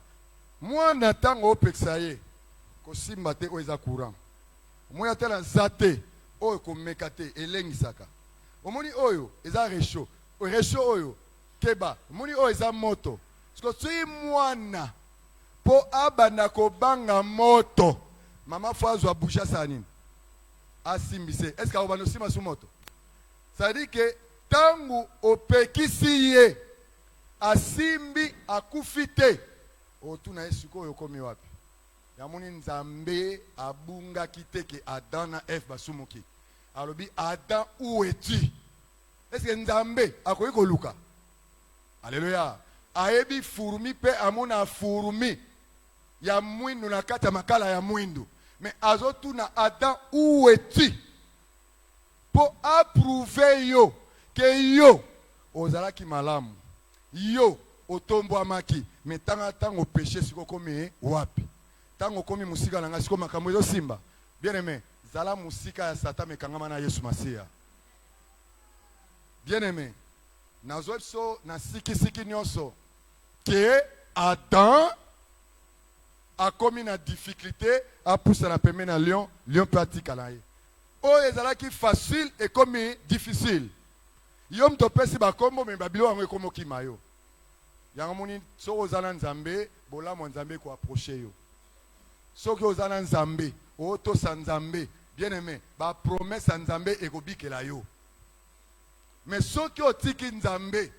Moi na tango peksaye, ko simbate o eza courant. Moi tela zate, o ko mekate elengisaka. Omoni oyo eza resho, o resho oyo keba, omoni oyo eza moto. Parce que tu mwana po abana ko banga moto mama fazwa boucha sanine asimbise est-ce que obano sima su moto ça dit que tangu opekisi ye asimbi akufite otuna esuko yokomi wapi yamuni nzambe abunga kiteke Adam na Eve basumuki alobi Adam où es-tu est-ce que nzambe akoyi koluka alléluia aebi furumi pe amona furumi ya mwindu na kata makala ya mwindu mais azotuna Adam où es-tu pour approuver yo que yo ozalaki malamu yo otombo amaki mais tango péché siko komi wapi tango komi musika na ngasiko makambo ezo simba bien aimé zala musika ya Satan mekangama na Yesu Masia bien aimé nazo na siki nyonso que Adam a commis une difficulté à pousser la pembe na lion pratique à l'aïe. Oh, ezalaki facile et comme difficile. Yom to pesi ba kombo me babilo ango komo kimayo. Yango moni so ozana nzambe, bola mo nzambe ko approcher yo. So ki ozana nzambe, o to sanzambe, bien aimé, ba promesse nzambe e ko bikela yo. Mais so ki otiki nzambe,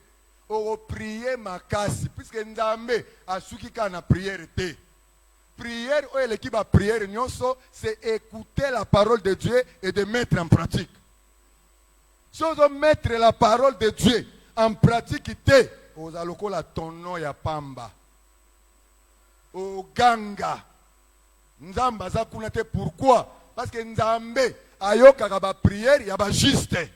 o prier makasi puisque nzambe asuki kana prière te. Prière ou l'équipe à prière nyonso, c'est écouter la parole de Dieu et de mettre en pratique. Si on mettre la parole de Dieu en pratique, aux aloko la tono ya pamba, au ganga, nzamba za kunate pourquoi? Parce que nzambe ayoka ba prière ya ba juste.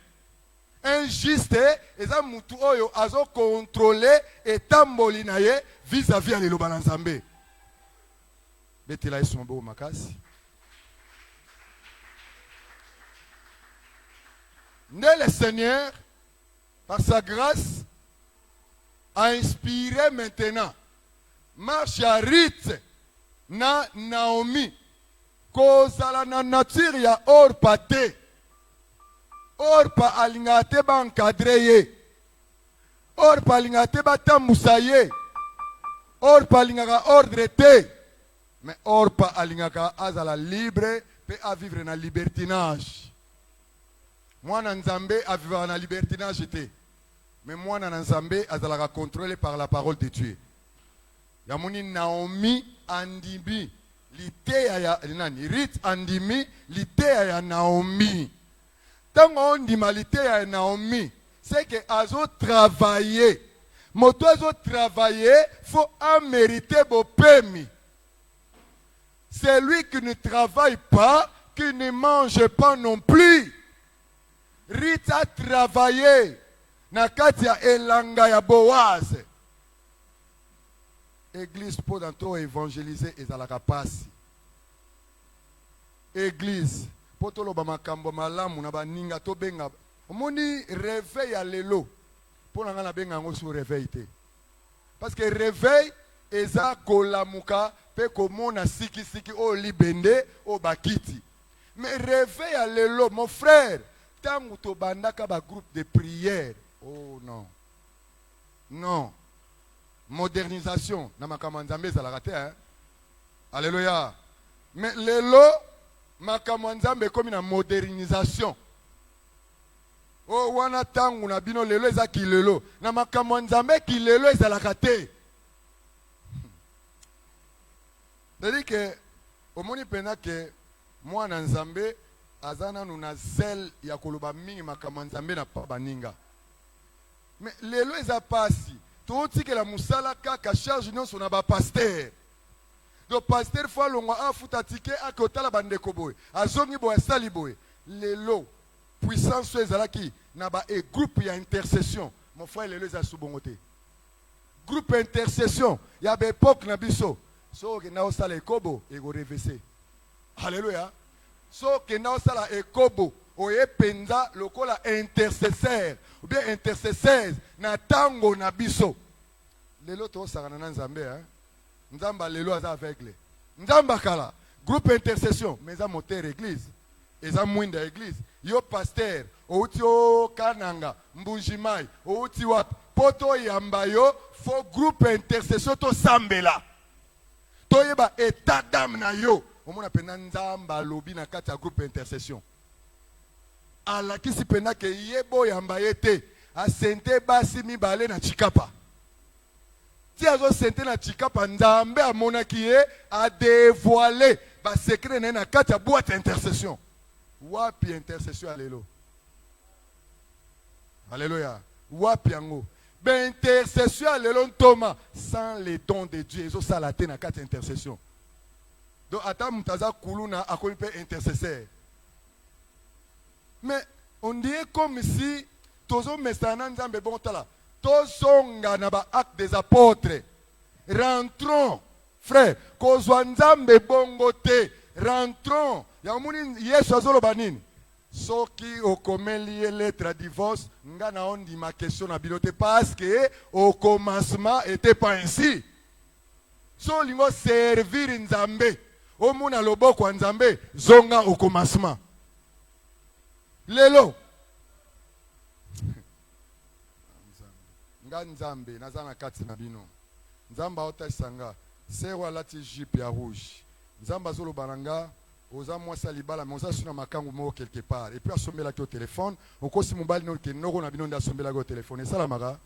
Un juste eza mutu oyo azo contrôler et tamboli na ye vis-à-vis ya lelo ba nzambe. Betela Yesu mbo makasi. Le Seigneur, par sa grâce, a inspiré maintenant marche à Ruth na Naomi kozala na nature ya Orpa te. Orpa alinga te ba encadré ye. Orpa alinga te ba tambusa ye. Orpa alinga ordre te. Mais Orpa alinga azala libre pe a vivre na libertinage. Mwana nzambe a vivre na libertinage te. Mais mwana nzambe azala contrôlé par la parole de Dieu. Yamuni Naomi andimi liteya ya nani Ruth andimi liteya ya Naomi. Tango ondima liteya ya Naomi, c'est que azo travailler. Moto azo travailler, faut en mériter beau pemi. Celui qui ne travaille pas, qui ne mange pas non plus. Ruth a travaillé. Nakati ya elanga ya Boaz. Église pour d'entrer évangéliser ezalaka pasi. Église pour to loba makambo malamu na baninga to benga. Omoni réveil ya lelo. Pour nga na benga ngo sur réveil te. Parce que réveil eza kolamuka pe komona siki siki o libende o bakiti. Mais réveil ya lelo mon frère, tangu to bandaka ba groupe de prière. Oh non. Non. Modernisation. Namakamwanzambe zalagate, hein. Alléluia. Mais lelo, makamwanzambe comme une modernisation. Oh, wana tangu na bino lelo eza ki lelo. Namakamwanzambe ki lelo ezalagate. C'est-à-dire que, au moni pena que, moi na nzambe, azana nuna zel ya koloba mingi makamwanzambe na pa baninga. Mais lelo eza pasi. Tout que la musala kaka charge non son aba pasteur. Donc pasteur fois longwa a futa tike a kota la bande koboy. A zongi boy sali boy. Lelo puissance ezala ki na ba e groupe ya intercession. Mon frère lelo eza subongote. Groupe intercession ya be époque na biso. So ke na osala ekobo e go revese. Alléluia. So ke na osala ekobo oye penza lokola intercesseur ou bien intercesseuse na tango na biso. Lelo to sakana na nzambe hein. Nzamba lelo aza aveugle. Nzamba kala groupe intercession mais za moteur église. Eza mwinda église. Yo pasteur outi o kananga mbunjimai outi wa poto yamba yo fo groupe intercession to sambela. To yeba état d'âme na yo. Omona pena nzamba lobi na kati ya groupe intercession. Ala kisi pena ke yebo yamba yete a sente basi mibale na chikapa. Ti azo sente na chikapa nzambe amona kiye a dévoilé ba secret na kati ya boîte intercession. Wapi intercession alelo. Alléluia. Wapi yango. Ben intercession alelo ntoma sans les dons de Dieu ezo salate na kati intercession. Donc ata mutaza kuluna akoni pe intercesseur. Mais on dirait comme si tozo mesana nzambe bon tala. Tozonga na ba acte des apôtres. Rentrons, frère, kozwa nzambe bongo te. Rentrons. Ya muni Yesu azolo banini. Soki okomeli lettre divorce, nga na ondi ma question na bilote parce que au commencement était pas ainsi. So lingo servir nzambe. Omuna loboko nzambe zonga au commencement. Lelo nga nzambe nazana kati na bino nzamba otasanga sewa lati jupe ya rouge nzamba zolo bananga oza mwasa libala mais oza suna makangu moko quelque part et puis asombela ki au téléphone okosi mobali no ke noko na bino nda asombela ki au téléphone esala maka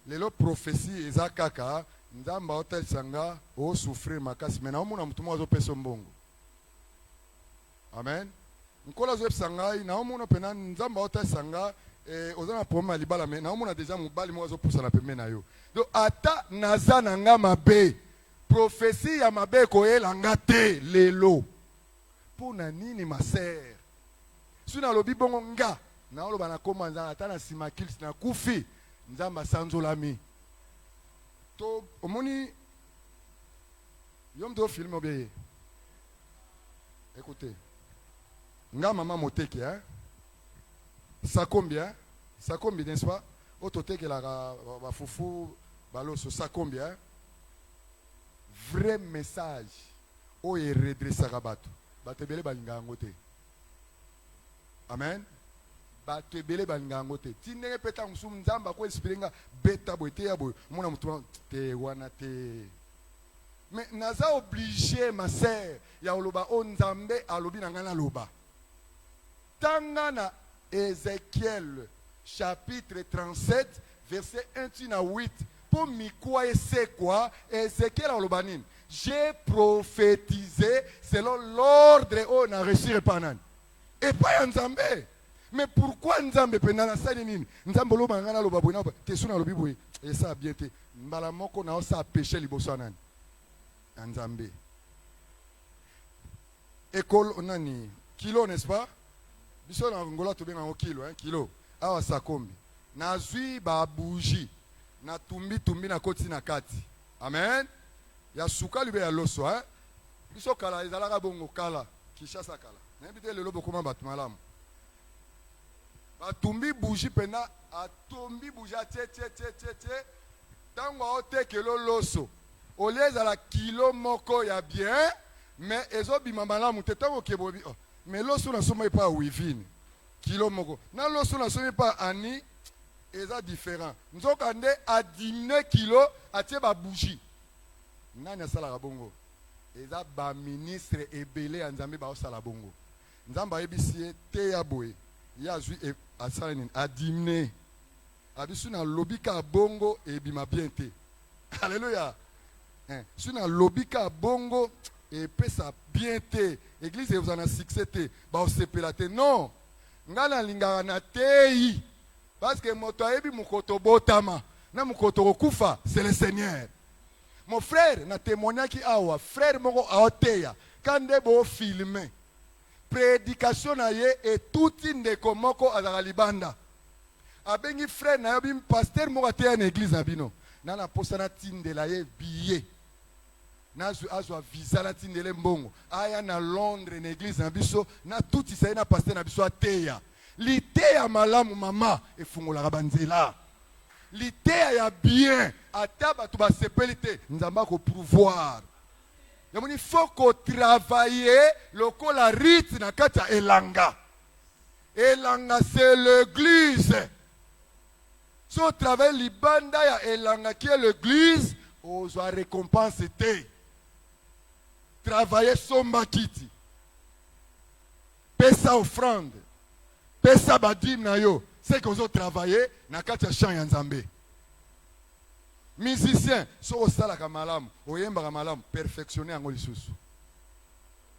lelo prophétie eza kaka nzamba otasanga o souffrir makasi mais na omona mutu moko azopesa mbongo. Amen. Nkola zo sangai na omona pena nzamba otasanga ozana problème libala mais na omona déjà mobali mo zo poussa na pembe na yo. Donc ata nazana nga mabe prophétie ya mabe ko elanga te lelo. Pona nini ma sœur? Suna lobi bongo nga na oloba na koma nzana ata na sima kills na kufi nzamba sanzolami. To omoni yom do film obeye. Écoutez. Nga maman moteki hein. Ça combien? Ça combien, n'est-ce pas? Autoté que la foufou, baloso, ça combien? Vrai message. O est redressé à bateau. Batebele balinga ngote. Amen. Batebele balinga ngote. Tinde peta musum nzamba ko espringa beta boite ya boy. Mona mutu te wana te. Mais naza obligé ma sœur ya oloba onzambe alobi na ngana loba. Tangana Ézéchiel chapitre 37 verset 1 à 8 pour mi quoi et c'est quoi Ézéchiel alobanine. J'ai prophétisé selon l'ordre on a reçu panan. Et pas Nzambe. Mais pourquoi Nzambe pendant ça nini? Nzambe lo bangana lo babona te suna lo biboy et ça bien te mbala moko na ça péché liboso nan. Nzambe. École nani kilo n'est-ce pas? Biso na ngola to benga kilo kilo. Awa sakombi. Na zui ba bougie. Na tumbi na koti na kati. Amen. Ya suka libe ya loso biso kala ezalaka bongo kala kishasa kala na bité lelo bokoma batu malamu batumbi bougie pena atombi bougie tie tango otekelo loso oleza la kilo moko ya bien mais ezobima malamu te tango kebobi mais loso na soma pas wivine kilo moko na loso na soma pas ani eza différent nzoka nde a 10 kilo atie ba bougie nani asala bongo eza ba ministre ebele ya Nzambe ba osala bongo Nzamba yebisie te ya boye ya zui asala nini adimne abisu na lobika bongo ebima bien te alléluia suna lobika bongo et pesa bien te église vous en a succès te ba osepela te non ngala lingaka na tei parce que moto ayebi mukoto botama na mukoto kokufa c'est le Seigneur. Mon frère, na témoigné qui awa, frère moko aoteya, quand de bo filmer, prédication na ye et tout inde komoko azala libanda. Abengi frère na yobim pasteur moko ateya na église na bino. Nana posana tinde la ye billet. Nazu azwa visa na tinde le mbongo. Aya na Londres na église na biso, na tout isaye na pasteur na biso ateya. Liteya malamu mama e fungola banzela. L'idée ya bien ataba tu ba sepelite nzamba ko pouvoir yamoni faut ko travailler lokola rite na kata elanga c'est l'église so travail libanda ya elanga qui est l'église on doit récompenser travailler somba kiti pesa offrande pesa badim na yo c'est qu'on a travaillé na kati ya champ ya Nzambe. Musicien, so osala ka malamu, oyemba ka malamu, perfectionner yango lisusu.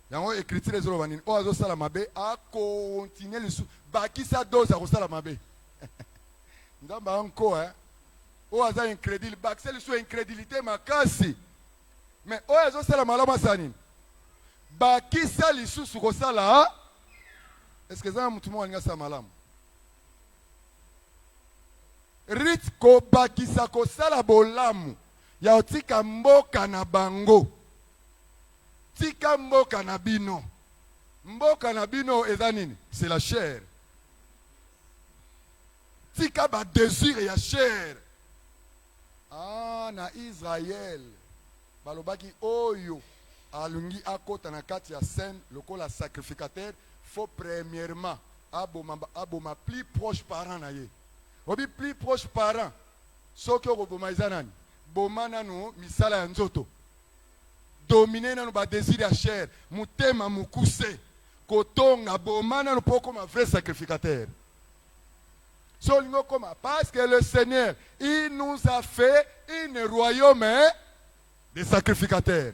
Yango écriture ezolo banini, o azo sala mabe, a continuer lisusu, bakisa dose a kosala mabe. Nzamba anko o aza incrédule, bakisa lisusu incrédulité makasi. Mais o azo sala malamu asani. Bakisa lisusu kosala, est-ce que ça mutumo alinga sa malamu? Rit ko bakisa ko sala bolamu ya otika mboka na bango tika mboka na bino eza nini c'est la chair tika ba désir ya chair na Israël balobaki oyo alungi akota na kati ya scène lokola sacrificateur faut premièrement aboma plus proche parent na ye obi plus proche parent soki okoboma eza nani boma nanu misala ya nzoto domine nanu badésir ya chair mutema mukuse kotonga boma nanu po koma vrai sacrificateur so olingo koma parce que le Seigneur il nous a fait un royaume de sacrificateurs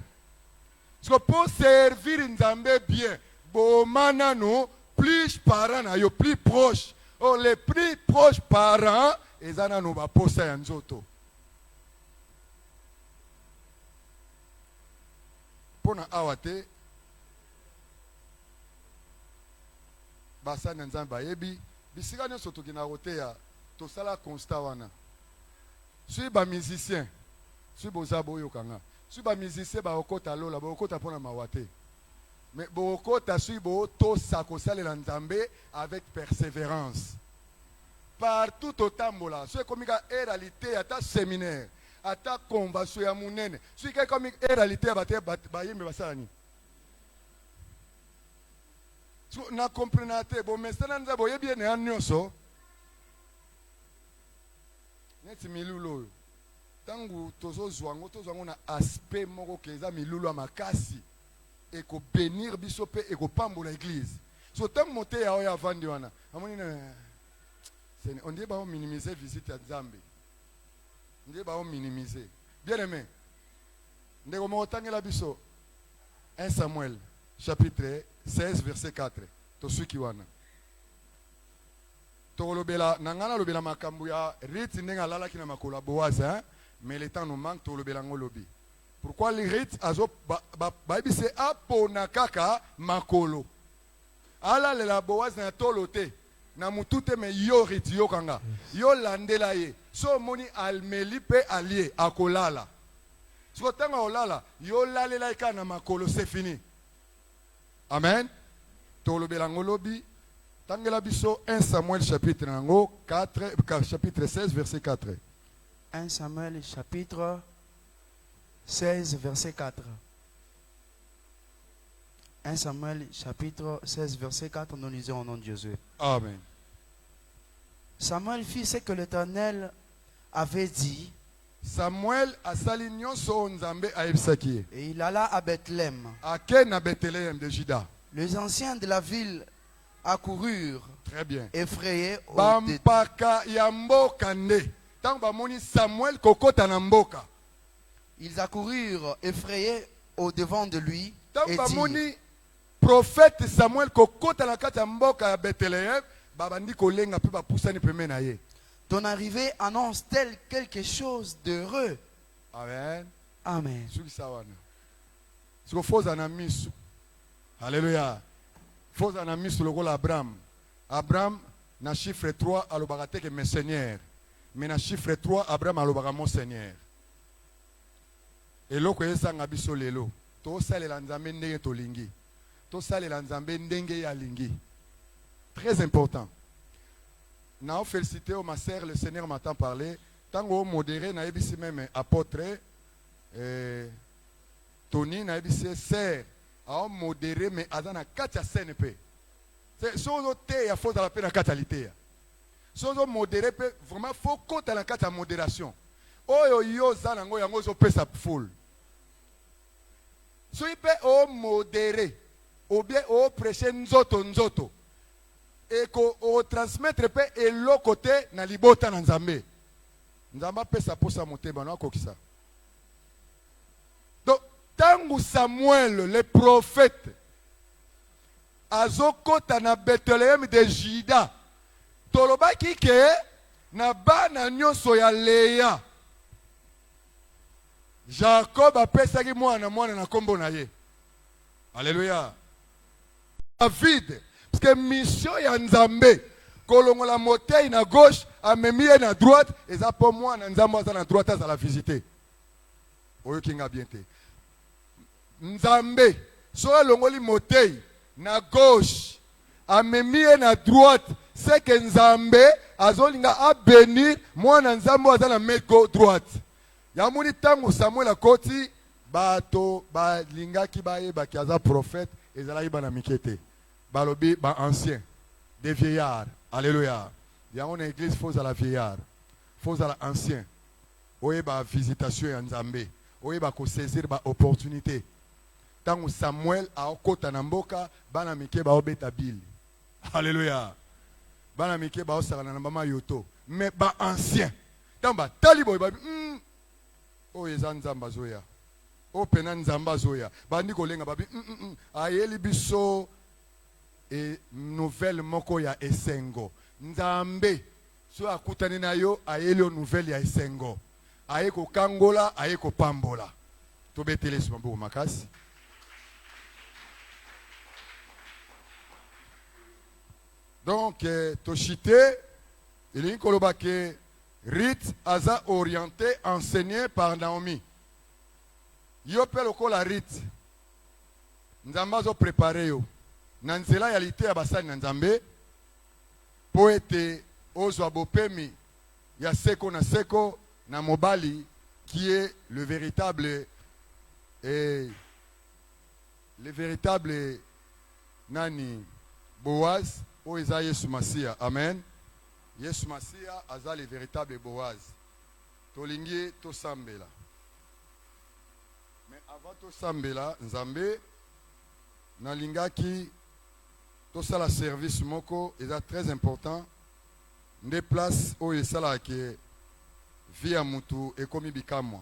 so pour servir Nzambe bien boma nanu plus parent na yo plus proche. Oh, les plus proches parents, ils en ont pas posé un zoto. Pour na awate, basa nzamba yebi, bisika nyo soto kina rote ya, to sala constat wana. Suis ba musicien, suis bozabo yokanga. Suis ba musicien ba okota lola, ba okota pona mawate. Mais beaucoup t'as su beau to sa kosale la Nzambe avec persévérance. partout au tambola. C'est comme une réalité, à ta séminaire, à ta convention, à mon nene. C'est comme une réalité, à ta baye, mais basani. Na comprenate, bon, mais ça n'a pas bien né en nyoso. Neti milulo. Tangu tozo zwango na aspect moko keza milulo makasi. Et ko bénir bisope et ko pambo l'église. So tant monter ya oya vandi wana. Amoni na on dit ba on minimiser visite à Nzambe. On dit ba on minimiser. Bien aimé. Ndeko mo tangela biso 1 Samuel chapitre 16 verset 4. To suki wana. To lobela nangana lobela makambu ya rite ndenga lala kina makola Boaz hein, mais le temps nous manque to lobela ngolobi. Pourquoi les rites azo baby c'est apona kaka makolo. Ala le la Boaz na tolote na mutute me yo rite yo kanga. Yo landela ye. So moni almeli pe allié akolala. So tanga olala yo lalela ikana makolo c'est fini. Amen. Tolobela ngolobi tangela biso 1 Samuel chapitre 16 verset 4. 1 Samuel chapitre 16 verset 4. 1 Samuel chapitre 16 verset 4, nous lisons au nom de Jésus. Amen. Samuel fit ce que l'Éternel avait dit. Samuel a sali nyonso nzambe ayebisaki. Et il alla à Bethléem. Ake na Bethléem de Juda. Les anciens de la ville accoururent. Très bien. Effrayés au Bampaka ya mboka nde. Tant bamoni Samuel kokota na mboka. Ils accoururent effrayés au devant de lui Tant et bamoni dirent, prophète Samuel kokota na kati ya mboka ya Bethléem, babandi kolenga pe bapusani pembe na ye. ton arrivée annonce-t-elle quelque chose d'heureux? Amen. Amen. Suki sawana. Siko foza na misu. Alléluia. Foza na misu lokola Abraham. Abraham na chiffre 3 alobaka te ke mes seigneurs. Mais na chiffre 3 Abraham alobaka mon seigneur. Eloko esanga biso lelo. To salela nzambe ndenge tolingi. To salela nzambe ndenge ya lingi. Très important. Na félicité au ma sœur, le Seigneur m'entend parler. Tango modéré na ebisi même apôtre Tony na ebisi sœur a modéré mais azana katia CNP. C'est sozo te ya faut la peine katalité. Sozo modéré pe vraiment faut côté la katia modération. Oyo yo zana ngo yango zo pesa full. So ipe o modéré ou bien o prêcher nzoto. Et qu'on transmettre pe et l'autre côté na libota na nzambe. Nzamba pesa posa moteba na kokisa. Donc tangu Samuel le prophète azokota na Bethléem de Juda. Tolobaki ke na bana nyonso ya Léa. Jacob apesaki mwana na kombo na ye. Alléluia. David parce que mission ya nzambe kolongola motei na gauche amemie na droite eza po mwana nzambe aza na droite aza la visiter. Oyo kinga bien te. Nzambe so alongoli motei na gauche amemie na droite c'est que nzambe azolinga a bénir mwana nzambe aza na main droite. Ya moni tango Samuel akoti bato balingaki bayeba ki aza prophète ezalaki bana mikete. Balobi ba ancien des vieillards. Alléluia. Il y a une église fausse à la vieillard. Fausse à l'ancien. Oye ba visitation ya nzambe. Oye ba ko saisir ba opportunité. Tango Samuel a okota na mboka bana mike ba obeta bil. Alléluia. Bana mike ba osala na mama yoto. Mais ba ancien. Tango ba talibo ba oye za nzamba zoya. O pena nzamba zoya. Bandi kolenga ba ayeli biso et nouvelle moko ya esengo. Nzambe so akutani na yo ayeli nouvelle ya esengo. Ayeko kangola, ayeko pambola. To betele sumbu makasi. Donc to chité il est koloba ke rite aza orienté enseigné par Naomi. Yo pe lokola rite. Nzamba zo préparé yo. Na nzela ya lite ya basali na nzambe po ete ozwa bopemi ya seko na seko na mobali qui est le véritable nani Boaz o eza Yesu Masia. Amen. Yesu Masia aza le véritable Boaz. Tolingi to sambela. Mais avant to sambela nzambe nalingaki to sala service moko eza très important. Nde place o esala ke via mutu ekomi bikamwa.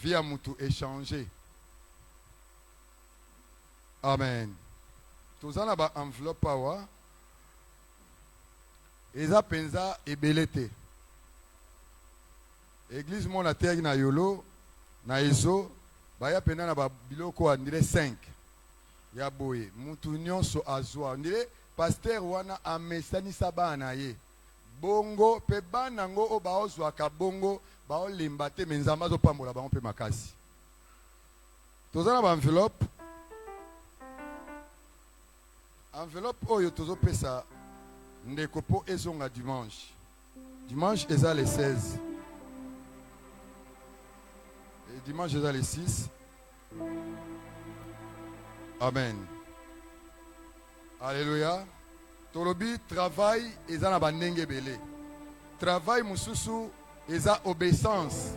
Via mutu échanger. Amen. Tozana ba enveloppe awa. Eza penza ebelete. Église mona terre na yolo na ezo baya pena na ba biloko andire 5. Ya boye mutu nyonso azwa. Ndire pasteur wana amesani sabana ye. Bongo pe banango o baozwa ka bongo bao limbate menzamba zo pambola bango pe makasi. Tozana ba enveloppe. Enveloppe oyo tozo pesa ndeko po ezonga dimanche. Dimanche eza le 16. Et dimanche eza le 6. Amen. Alléluia. Tolobi travail eza na bandenge belé. Travail mususu eza obéissance.